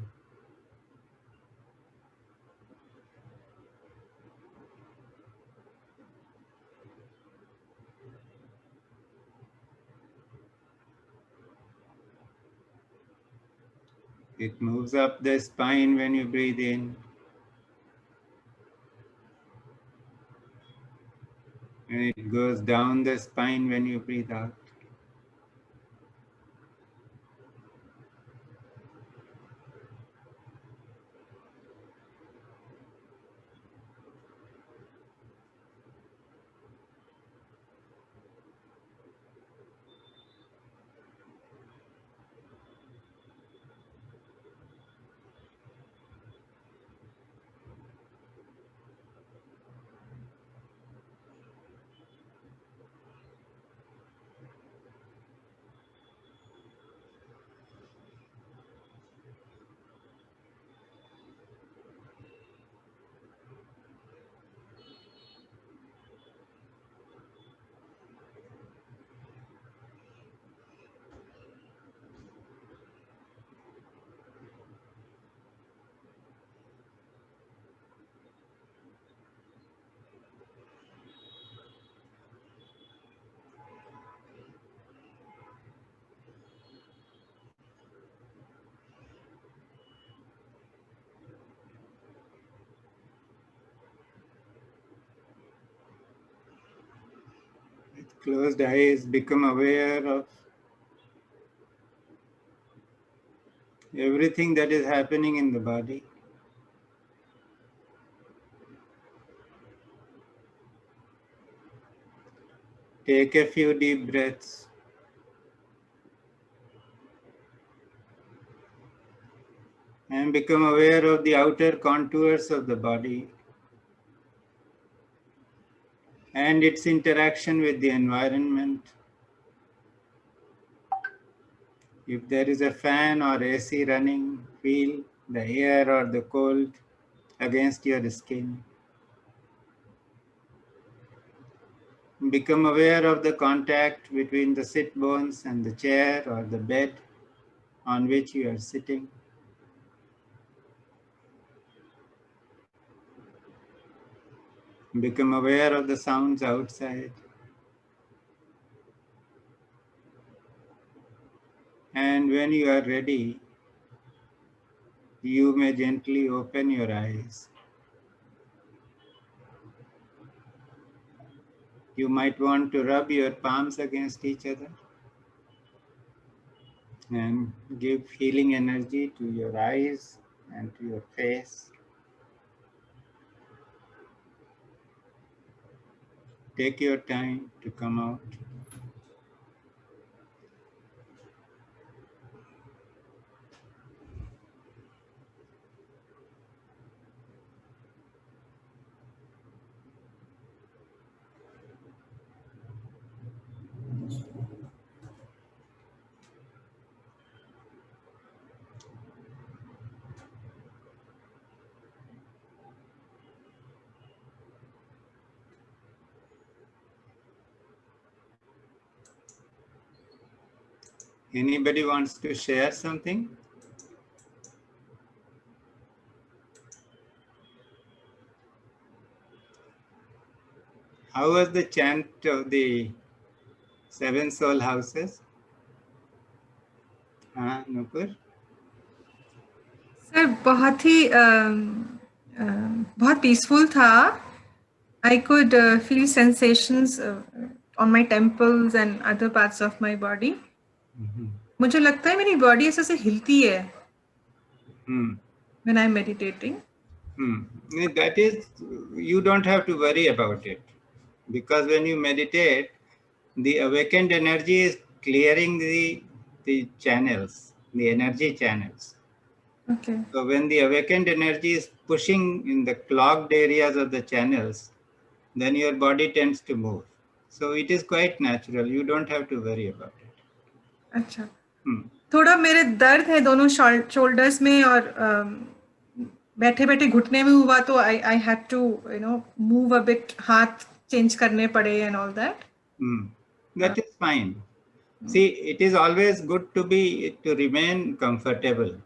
It moves up the spine when you breathe in, and it goes down the spine when you breathe out. Closed eyes, become aware of everything that is happening in the body. Take a few deep breaths. And become aware of the outer contours of the body and its interaction with the environment. If there is a fan or AC running, feel the air or the cold against your skin. Become aware of the contact between the sit bones and the chair or the bed on which you are sitting. Become aware of the sounds outside. And when you are ready, you may gently open your eyes. You might want to rub your palms against each other and give healing energy to your eyes and to your face. Take your time to come out. Anybody wants to share something? How was the chant of the 7 soul houses? Nupur? Sir बहुत peaceful था. I could feel sensations on my temples and other parts of my body. मुझे लगता है मेरी body ऐसे से हिलती है when I'm meditating. That is, you don't have to worry about it, because when you meditate, the awakened energy is clearing the channels, the energy channels. Okay. So when the awakened energy is pushing in the clogged areas of the channels, then your body tends to move. So it is quite natural. You don't have to worry about it. अच्छा. थोड़ा मेरे दर्द है दोनों shoulders में और बैठे बैठे घुटने में हुआ तो I had to move a bit, हाथ चेंज करने पड़े and all that. That is fine. See, it is always good to remain comfortable.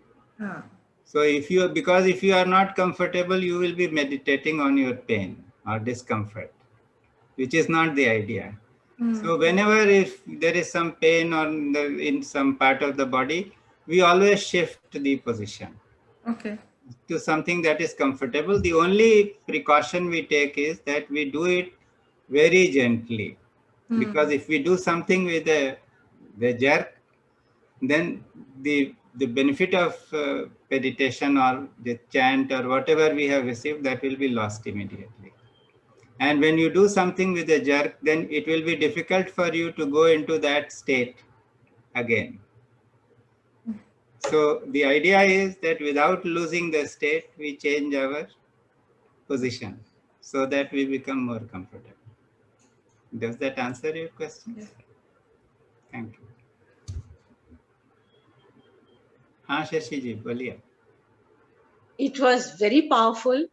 So if you are not comfortable, you will be meditating on your pain or discomfort, which is not the idea. So whenever if there is some pain in some part of the body, we always shift the position to something that is comfortable. The only precaution we take is that we do it very gently, because if we do something with the jerk, then the benefit of meditation or the chant or whatever we have received, that will be lost immediately. And when you do something with a jerk, then it will be difficult for you to go into that state again. So the idea is that without losing the state, we change our position so that we become more comfortable. Does that answer your question? Yes. Thank you. Shashi ji, boliye. It was very powerful,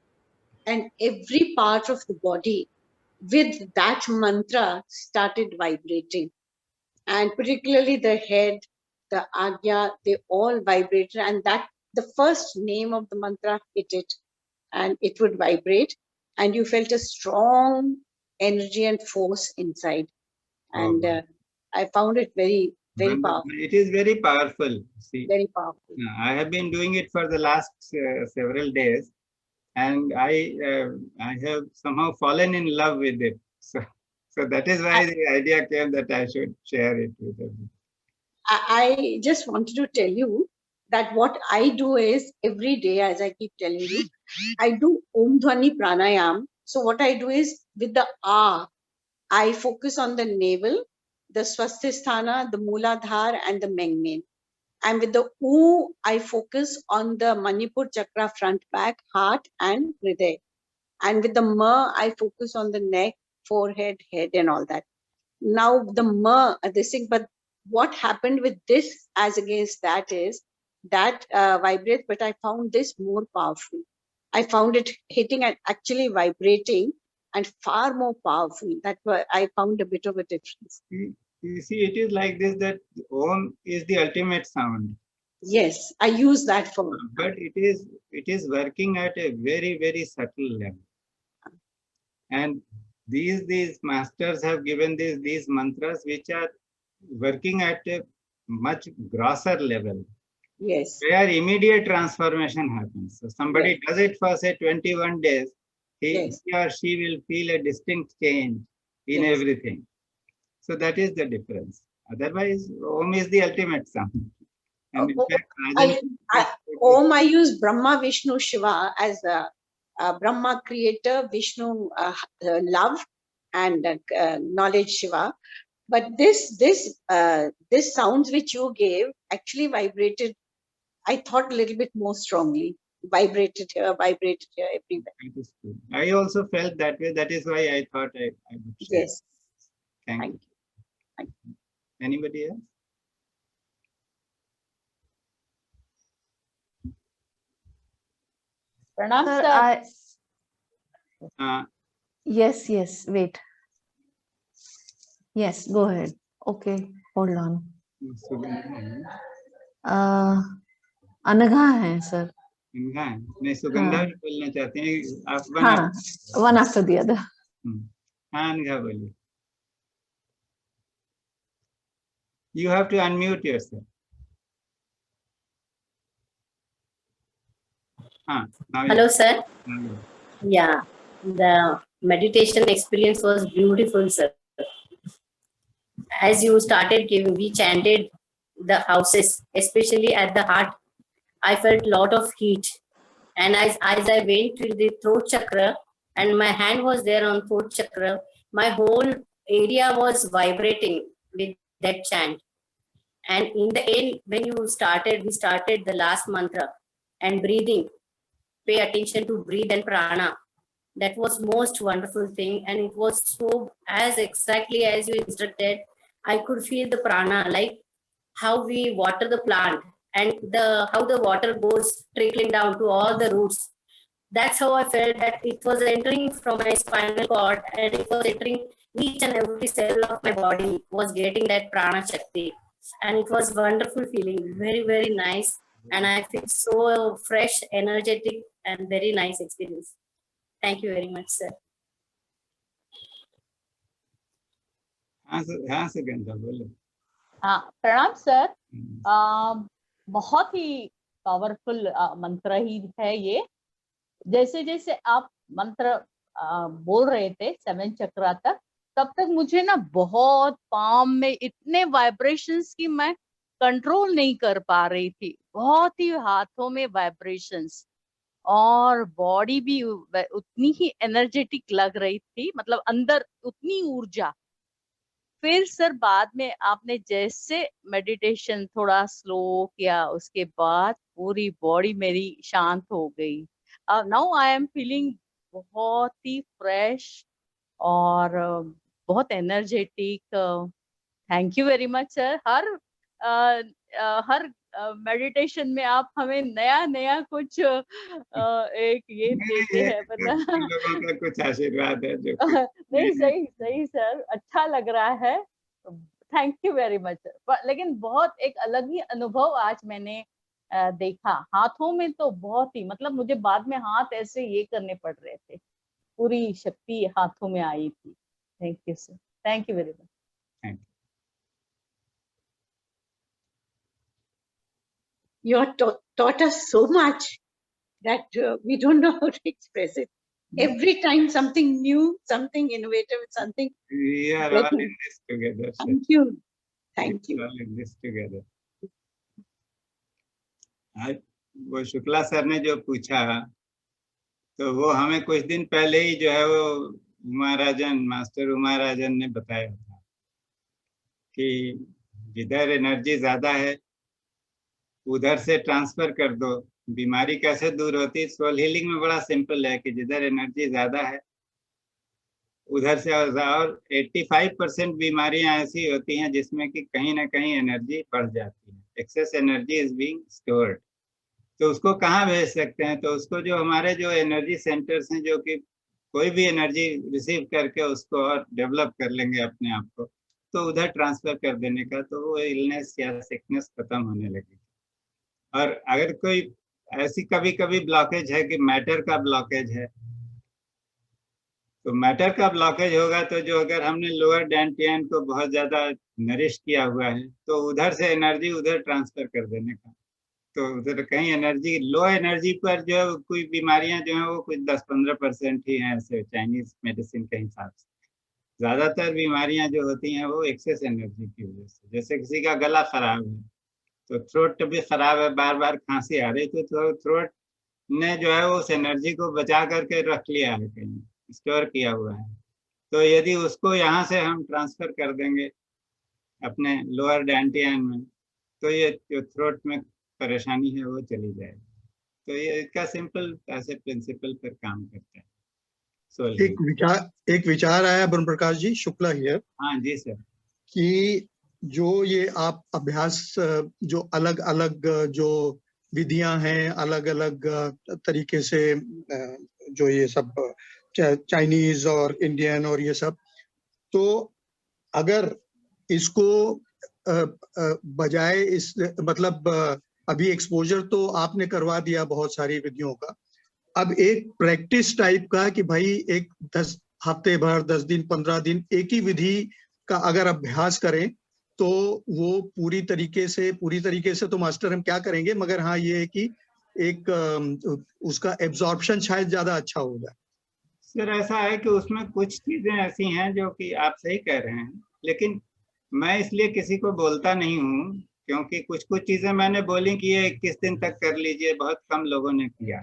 and every part of the body with that mantra started vibrating. And particularly the head, the Agya, they all vibrated. And that the first name of the mantra hit it, and it would vibrate. And you felt a strong energy and force inside. And I found it very, very powerful. It is very powerful. See, very powerful. I have been doing it for the last several days, and I have somehow fallen in love with it. So that is why the idea came that I should share it with everyone. I just wanted to tell you that what I do is every day, as I keep telling you, I do Om Dhwani Pranayam. So what I do is with the A, I focus on the navel, the Swasthasthana, the Mooladhar, and the Mengmen. And with the U, I focus on the Manipur chakra, front, back, heart, and Hriday. And with the Ma, I focus on the neck, forehead, head, and all that. Now the Ma, this thing, but what happened with this as against that is that vibrates, but I found this more powerful. I found it hitting and actually vibrating and far more powerful. That I found a bit of a difference. You see, it is like this, that Om is the ultimate sound. Yes, I use that for. But it is working at a very, very subtle level. And these masters have given these mantras which are working at a much grosser level. Yes. Where immediate transformation happens. So somebody does it for say 21 days, he or she will feel a distinct change in everything. So that is the difference. Otherwise, Om is the ultimate sound. And in fact, Om, I use Brahma, Vishnu, Shiva as a Brahma creator, Vishnu love, and knowledge, Shiva. But this sounds which you gave actually vibrated, I thought, a little bit more strongly. Vibrated here, everywhere. I also felt that way. That is why I thought I would share. Yes. Thank you. Anybody else? Pranam, sir. Yes, wait. Yes, go ahead. Okay, hold on. Anagha है sir. नहीं, सुगंधा भी बोलना चाहते हैं आप. हाँ, one after the other. हाँ, अनघा बोलिए. You have to unmute yourself. Hello, sir. Yeah, the meditation experience was beautiful, sir. As you started giving, we chanted the houses, especially at the heart. I felt a lot of heat. And as I went to the throat chakra, and my hand was there on throat chakra, my whole area was vibrating with that chant. And in the end, when we started the last mantra and breathing. Pay attention to breathe and prana. That was most wonderful thing. And it was so as exactly as you instructed, I could feel the prana, like how we water the plant and how the water goes trickling down to all the roots. That's how I felt that it was entering from my spinal cord and it was entering each and every cell of my body, was getting that prana shakti. And it was wonderful feeling, very, very nice. And I feel so fresh, energetic, and very nice experience. Thank you very much, sir. प्रणाम sir. बहुत ही powerful मंत्र ही है ये. जैसे जैसे आप मंत्र बोल रहे थे 7 चक्रा तक, तब तक मुझे ना बहुत पाम में इतने वाइब्रेशंस की मैं कंट्रोल नहीं कर पा रही थी. बहुत ही हाथों में वाइब्रेशंस और बॉडी भी उतनी ही एनर्जेटिक लग रही थी, मतलब अंदर उतनी ऊर्जा. फिर सर बाद में आपने जैसे मेडिटेशन थोड़ा स्लो किया, उसके बाद पूरी बॉडी मेरी शांत हो गई. नाउ आई एम फीलिंग बहुत ही फ्रेश और बहुत energetic. Thank you very much sir. Her meditation में आप हमें नया नया कुछ एक ये देते हैं, लोगों का कुछ आशीर्वाद है जो नहीं सही सर, अच्छा लग रहा है. Thank you very much sir. लेकिन बहुत एक अलग ही अनुभव आज मैंने देखा. हाथों में तो बहुत ही, मतलब मुझे बाद में हाथ ऐसे ये करने पड़ रहे थे, पूरी शक्ति हाथों में आई थी. Thank you sir. Thank you very much. You have taught us so much that we don't know how to express it. Every time something new, something innovative, something. We are all getting- in this together. sir. Thank you. Thank We you. are all in this together. आज वो Shukla sir ने जो पूछा तो वो हमें कुछ दिन पहले ही जो है वो उमाराजन मास्टर उमाराजन ने बताया था कि जिधर एनर्जी ज्यादा है उधर से ट्रांसफर कर दो। बीमारी कैसे दूर होती है? सोल हीलिंग में बड़ा सिंपल है कि जिधर एनर्जी ज्यादा है उधर से। और 85% बीमारियां ऐसी होती हैं जिसमें कि कहीं ना कहीं एनर्जी बढ़ जाती है, excess energy is being stored. तो उसको कहाँ भेज सकते हैं? तो उसको जो हमारे जो एनर्जी सेंटर्स हैं जो कि कोई भी एनर्जी रिसीव करके उसको और डेवलप कर लेंगे अपने आप को, तो उधर ट्रांसफर कर देने का, तो वो इलनेस या सिकनेस खत्म होने लगेगी। और अगर कोई ऐसी कभी कभी ब्लॉकेज है कि मैटर का ब्लॉकेज है, तो मैटर का ब्लॉकेज होगा तो जो अगर हमने लोअर डैंटियन को बहुत ज्यादा नरिश किया हुआ है तो उधर से एनर्जी उधर ट्रांसफर कर देने का। तो उधर कहीं एनर्जी लो एनर्जी पर जो है कोई बीमारियां जो है वो कुछ 10-15% ही हैं ऐसे चाइनीज मेडिसिन के हिसाब से। ज्यादातर बीमारियां जो होती हैं वो एक्सेस एनर्जी की वजह से। जैसे किसी का गला खराब है तो थ्रोट भी खराब है, बार बार खांसी आ रही, तो थ्रोट ने जो है उस एनर्जी को बचा करके रख लिया है, कहीं स्टोर किया हुआ है। तो यदि उसको यहाँ से हम ट्रांसफर कर देंगे अपने लोअर डैंटियन में, तो ये जो थ्रोट में परेशानी है वो चली जाएगी। तो ये इसका सिंपल ऐसे प्रिंसिपल पर काम करता है। एक विचार आया ब्रह्म प्रकाश जी, शुक्ला हियर। हाँ जी सर। कि जो ये आप अभ्यास जो अलग अलग जो विधियां हैं, अलग अलग तरीके से जो ये सब चाइनीज और इंडियन और ये सब, तो अगर इसको बजाय इस मतलब अभी एक्सपोजर तो आपने करवा दिया बहुत सारी विधियों का, अब एक प्रैक्टिस टाइप का कि भाई एक 10 हफ्ते भर 10 दिन 15 दिन एक ही विधि का अगर अभ्यास करें तो वो पूरी तरीके से तो मास्टर हम क्या करेंगे, मगर हाँ ये है कि एक उसका एब्जॉर्प्शन शायद ज्यादा अच्छा होगा। सर ऐसा है कि उसमें कुछ चीजें ऐसी हैं जो कि आप सही कह रहे हैं, लेकिन मैं इसलिए किसी को बोलता नहीं हूँ क्योंकि कुछ चीजें मैंने बोली कि ये 21 दिन तक कर लीजिए, बहुत कम लोगों ने किया।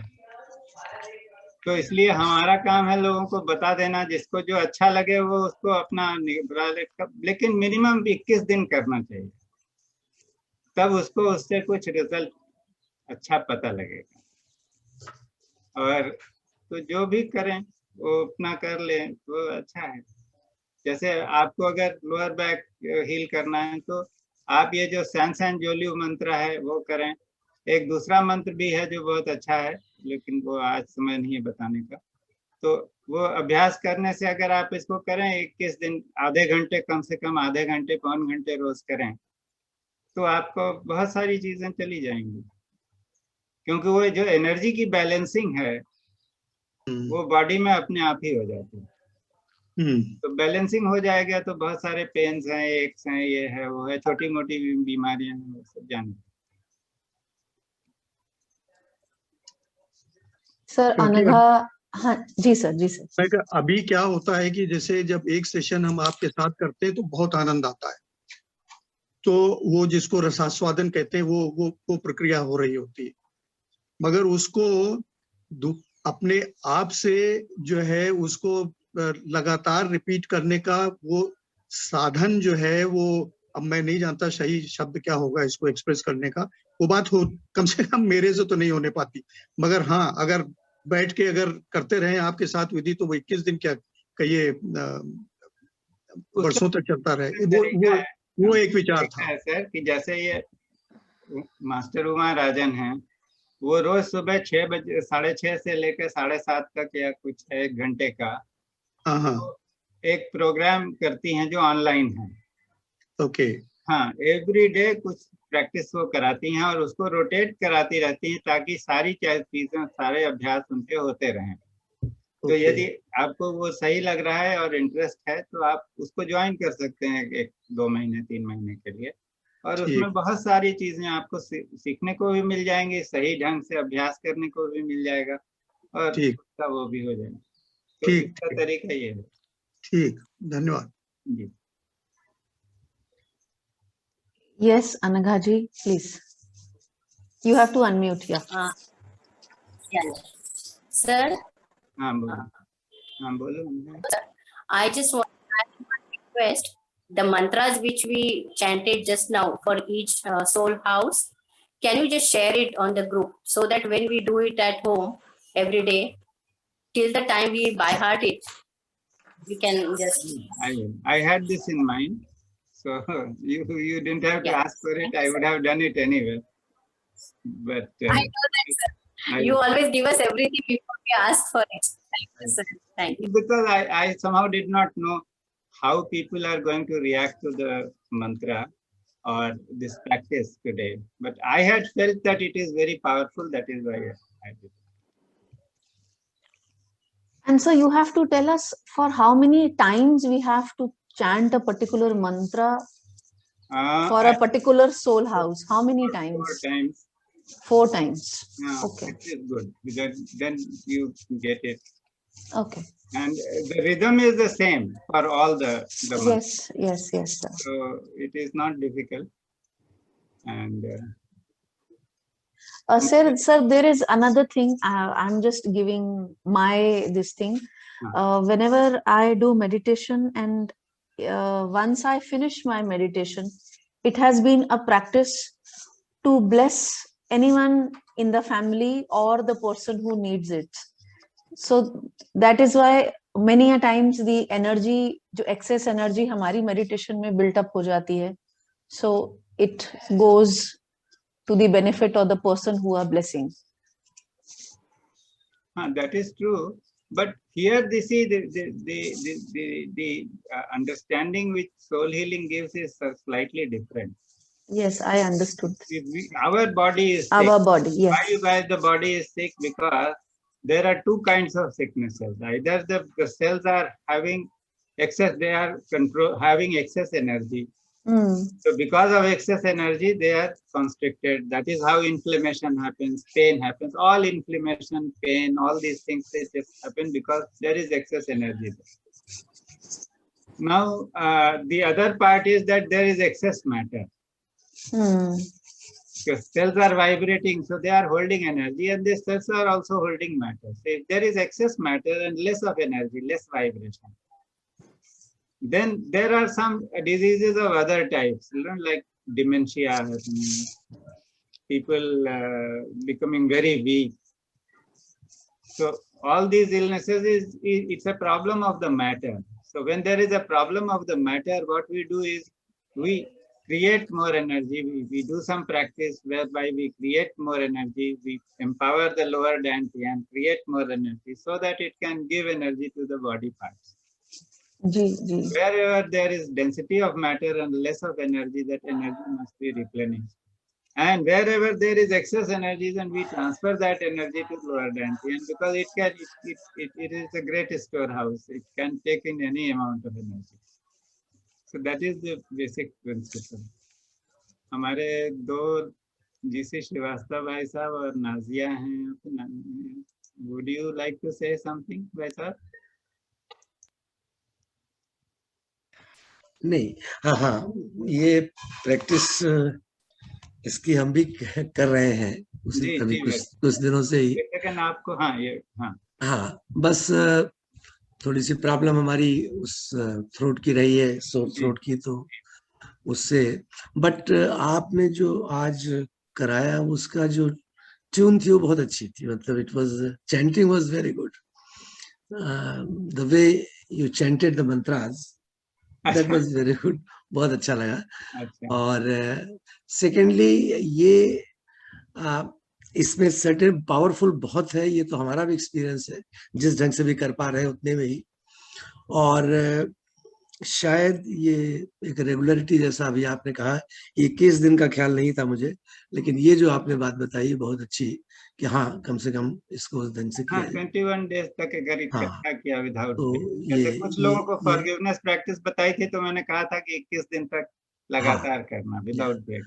तो इसलिए हमारा काम है लोगों को बता देना, जिसको जो अच्छा लगे वो उसको अपना निभा ले, लेकिन मिनिमम 21 दिन करना चाहिए, तब उसको उससे कुछ रिजल्ट अच्छा पता लगेगा। और तो जो भी करें वो अपना कर लें तो अच्छा है। जैसे आपको अगर लोअर बैक हील करना है तो आप ये जो सैनसैन जोलियो मंत्र है वो करें। एक दूसरा मंत्र भी है जो बहुत अच्छा है, लेकिन वो आज समय नहीं है बताने का। तो वो अभ्यास करने से अगर आप इसको करें 21 दिन, आधे घंटे, कम से कम आधे घंटे पौन घंटे रोज करें, तो आपको बहुत सारी चीजें चली जाएंगी। क्योंकि वो जो एनर्जी की बैलेंसिंग है वो बॉडी में अपने आप ही हो जाती है। तो बैलेंसिंग हो जाएगा तो बहुत सारे पेन्स हैं, एक्स हैं, ये है वो है, छोटी मोटी बीमारियां हैं, वो सब जाने। सर अनघा, हाँ जी सर, जी सर। अभी क्या होता है कि जैसे जब एक सेशन हम आपके साथ करते हैं तो बहुत आनंद आता है, तो वो जिसको रसास्वादन कहते हैं वो प्रक्रिया हो रही होती है, मगर उसको अपने आप से जो है उसको लगातार रिपीट करने का वो साधन जो है वो, अब मैं नहीं जानता सही शब्द क्या होगा इसको एक्सप्रेस करने का, वो बात हो कम से कम मेरे से तो नहीं होने पाती। मगर हाँ अगर बैठ के अगर करते रहे आपके साथ विधि तो वो 21 दिन क्या कहिए वर्षों तक चलता रहे, वो एक विचार था सर। कि जैसे ये मास्टर उमा राजन हैं, वो रोज सुबह 6 बजे 6:30 से लेकर 7:30 तक या कुछ 1 घंटे का एक प्रोग्राम करती हैं जो ऑनलाइन है। ओके। हाँ, एवरी डे कुछ प्रैक्टिस वो कराती हैं और उसको रोटेट कराती रहती हैं ताकि सारी चीजें, सारे अभ्यास उनके होते रहें। तो यदि आपको वो सही लग रहा है और इंटरेस्ट है तो आप उसको ज्वाइन कर सकते हैं 1-2 महीने 3 महीने के लिए, और उसमें बहुत सारी चीजें आपको सीखने को भी मिल जाएंगी, सही ढंग से अभ्यास करने को भी मिल जाएगा और उसका वो भी हो जाएगा। तो ठीक इसका तरीका ये है। ठीक, धन्यवाद जी। Yes, Anaghaji, please. You have to unmute, yeah. Yeah. Sir, हाँ बोलो, हाँ बोलो। I just want to request the mantras which we chanted just now for each soul house. Can you just share it on the group so that when we do it at home every day, till the time we by heart it, we can just. I had this in mind, so you didn't have to Yeah. ask for it. I would have done it anyway. But I know that, sir. You always give us everything before we ask for it. Thank you, sir. Thank you. Because I somehow did not know how people are going to react to the mantra or this practice today. But I had felt that it is very powerful. That is why I did. And so you have to tell us for how many times we have to chant a particular mantra for a particular soul house. How many times? 4 times. 4 times. Yeah, Okay. it is good because then you get it. Okay. And the rhythm is the same for all the Yes, yes, yes, sir. So it is not difficult. And sir, there is another thing. I'm just giving this thing. Whenever I do meditation and once I finish my meditation, it has been a practice to bless anyone in the family or the person who needs it. So that is why many a times the energy, जो excess energy हमारी meditation में built up हो जाती है. So it goes to the benefit of the person who are blessing. That is true. But here they see the understanding which soul healing gives is slightly different. Yes, I understood. Our body is sick. Our body, yes. Why the body is sick? Because there are 2 kinds of sicknesses. Either the cells are having excess, they are having excess energy. So because of excess energy, they are constricted. That is how inflammation happens, pain happens. All inflammation, pain, all these things, they just happen because there is excess energy there. Now, the other part is that there is excess matter. Because cells are vibrating, so they are holding energy, and these cells are also holding matter. So if there is excess matter and less of energy, less vibration, then there are some diseases of other types, like dementia, people becoming very weak. So all these illnesses it's a problem of the matter. So when there is a problem of the matter, what we do is we create more energy. We do some practice whereby we create more energy. We empower the lower dantian, create more energy so that it can give energy to the body parts. Wherever there is density of matter and less of energy, that energy must be replenished. And wherever there is excess energy, then we transfer that energy to lower dantian because it is a great storehouse. It can take in any amount of energy. So that is the basic principle. हमारे 2 GC Srivastava भाई साहब और नाजिया हैं. Would you like to say something, भाई साहब? नहीं, हाँ, ये प्रैक्टिस इसकी हम भी कर रहे हैं अभी कुछ दिनों से ही. लेकिन आपको हाँ, बस थोड़ी सी प्रॉब्लम हमारी उस थ्रोट की रही है, सोर थ्रोट की, तो उससे. बट आपने जो आज कराया उसका जो ट्यून थी वो बहुत अच्छी थी. मतलब it was chanting was very good. The way you chanted the mantras, that was very good. बहुत अच्छा लगा. और सेकेंडली ये इसमें सर्टेन पावरफुल बहुत है. ये तो हमारा भी एक्सपीरियंस है, जिस ढंग से भी कर पा रहे हैं उतने में ही. और शायद ये एक रेगुलरिटी जैसा अभी आपने कहा, 21 दिन का ख्याल नहीं था मुझे, लेकिन ये जो आपने बात बताई बहुत अच्छी कि हाँ, कम से कम इसको उस ढंग से किया. 21 डेज तक अगर इकट्ठा किया विदाउट ब्रेक. कुछ लोगों को फॉरगिवनेस प्रैक्टिस बताई थी, तो मैंने कहा था कि 21 दिन तक लगातार करना without break.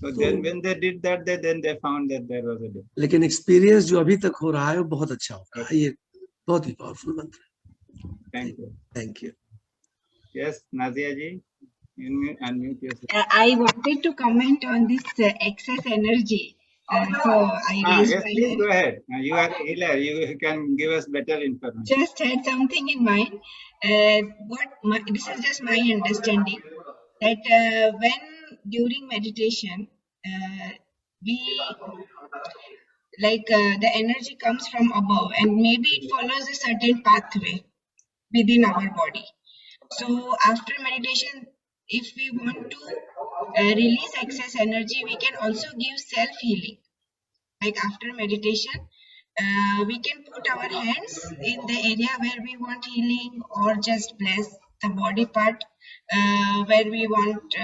So then when they did that, then they found that there was a difference. लेकिन एक्सपीरियंस जो अभी तक हो रहा है वो बहुत अच्छा हो रहा है. ये बहुत ही पावरफुल मंत्र है. Thank you. Thank you. Yes, Nazia ji, unmute yourself. I wanted to comment on this excess energy. So I raised Yes, my please hand. go ahead. You are a healer. You can give us better information. Just had something in mind. This is just my understanding that when during meditation we the energy comes from above and maybe it follows a certain pathway within our body. So after meditation, if we want to release excess energy, we can also give self-healing. Like after meditation, we can put our hands in the area where we want healing or just bless the body part where we want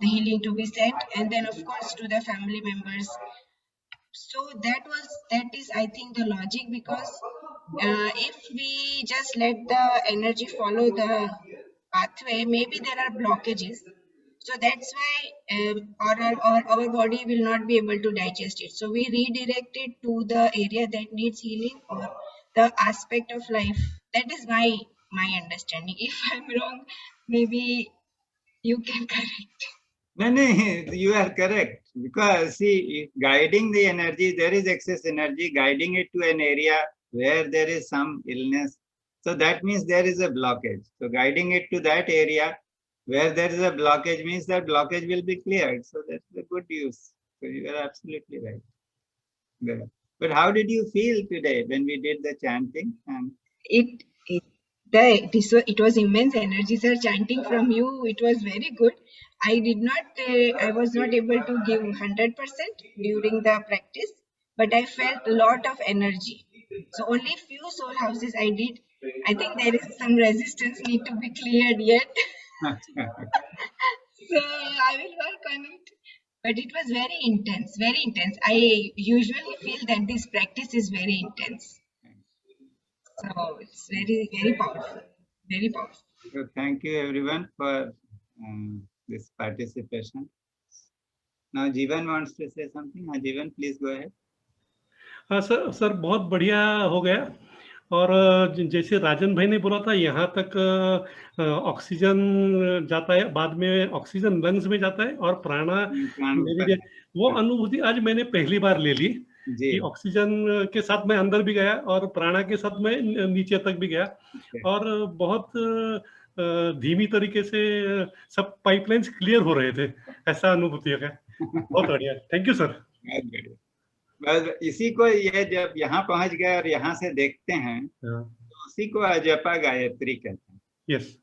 the healing to be sent, and then of course to the family members. So that is I think the logic, because if we just let the energy follow the pathway, maybe there are blockages. So that's why our body will not be able to digest it. So we redirect it to the area that needs healing or the aspect of life. That is my understanding. If I'm wrong, maybe you can correct. No, you are correct. Because see, guiding the energy, there is excess energy, guiding it to an area where there is some illness. So that means there is a blockage. So guiding it to that area where there is a blockage means that blockage will be cleared. So that's the good use. So you are absolutely right there. But how did you feel today when we did the chanting? And It was immense energy, sir. Chanting from you, it was very good. I was not able to give 100% during the practice, but I felt a lot of energy. So only few soul houses I did. I think there is some resistance need to be cleared yet. So I will work on it. But it was very intense, very intense. I usually feel that this practice is very intense. So it's very, very powerful. Very powerful. So thank you everyone for this participation. Now Jeevan wants to say something. Jeevan, please go ahead. हाँ sir बहुत बढ़िया हो गया। और जैसे राजन भाई ने बोला था, यहाँ तक ऑक्सीजन जाता है, बाद में ऑक्सीजन लंग्स में जाता है और प्राणा वो अनुभूति आज मैंने पहली बार ले ली कि ऑक्सीजन के साथ मैं अंदर भी गया और प्राणा के साथ मैं नीचे तक भी गया और बहुत धीमी तरीके से सब पाइपलाइंस क्लियर हो रहे थे, ऐसा अनुभूति है। बहुत बढ़िया, थैंक यू सर। बस इसी को ये जब यहाँ पहुंच गए और यहाँ से देखते हैं तो उसी को अजपा गायत्री कहते हैं। यस,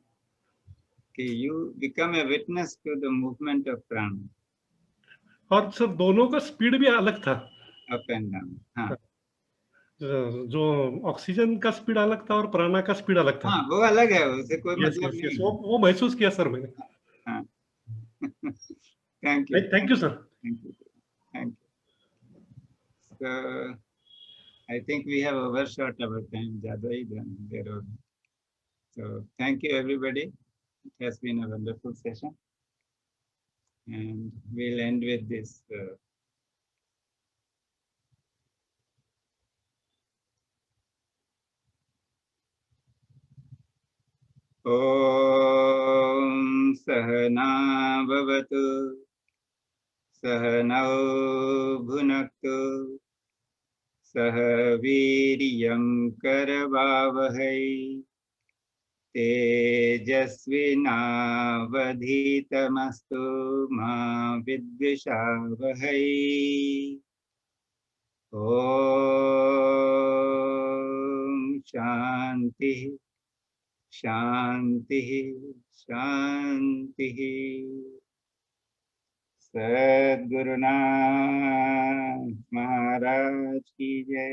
कि you become a witness to the movement of prana. और सर दोनों का स्पीड भी अलग था, अप एंड डाउन। हाँ, जो ऑक्सीजन का स्पीड अलग था और प्राणा का स्पीड अलग था। हाँ, वो अलग है, उससे कोई मतलब नहीं। वो महसूस किया सर मैंने। हाँ, thank you, thank you sir. Thank you, thank you. So I think we have overshot our time. So thank you everybody. It has been a wonderful session, and we'll end with this. Om Sahana Bhavatu Sahanau Bhunaktu सह वीर्यं करवावहै तेजस्विनावधीतमस्तु मा विद्विषावहै। ओम शांति शांति शांति। सद्गुरुनाथ महाराज की जय।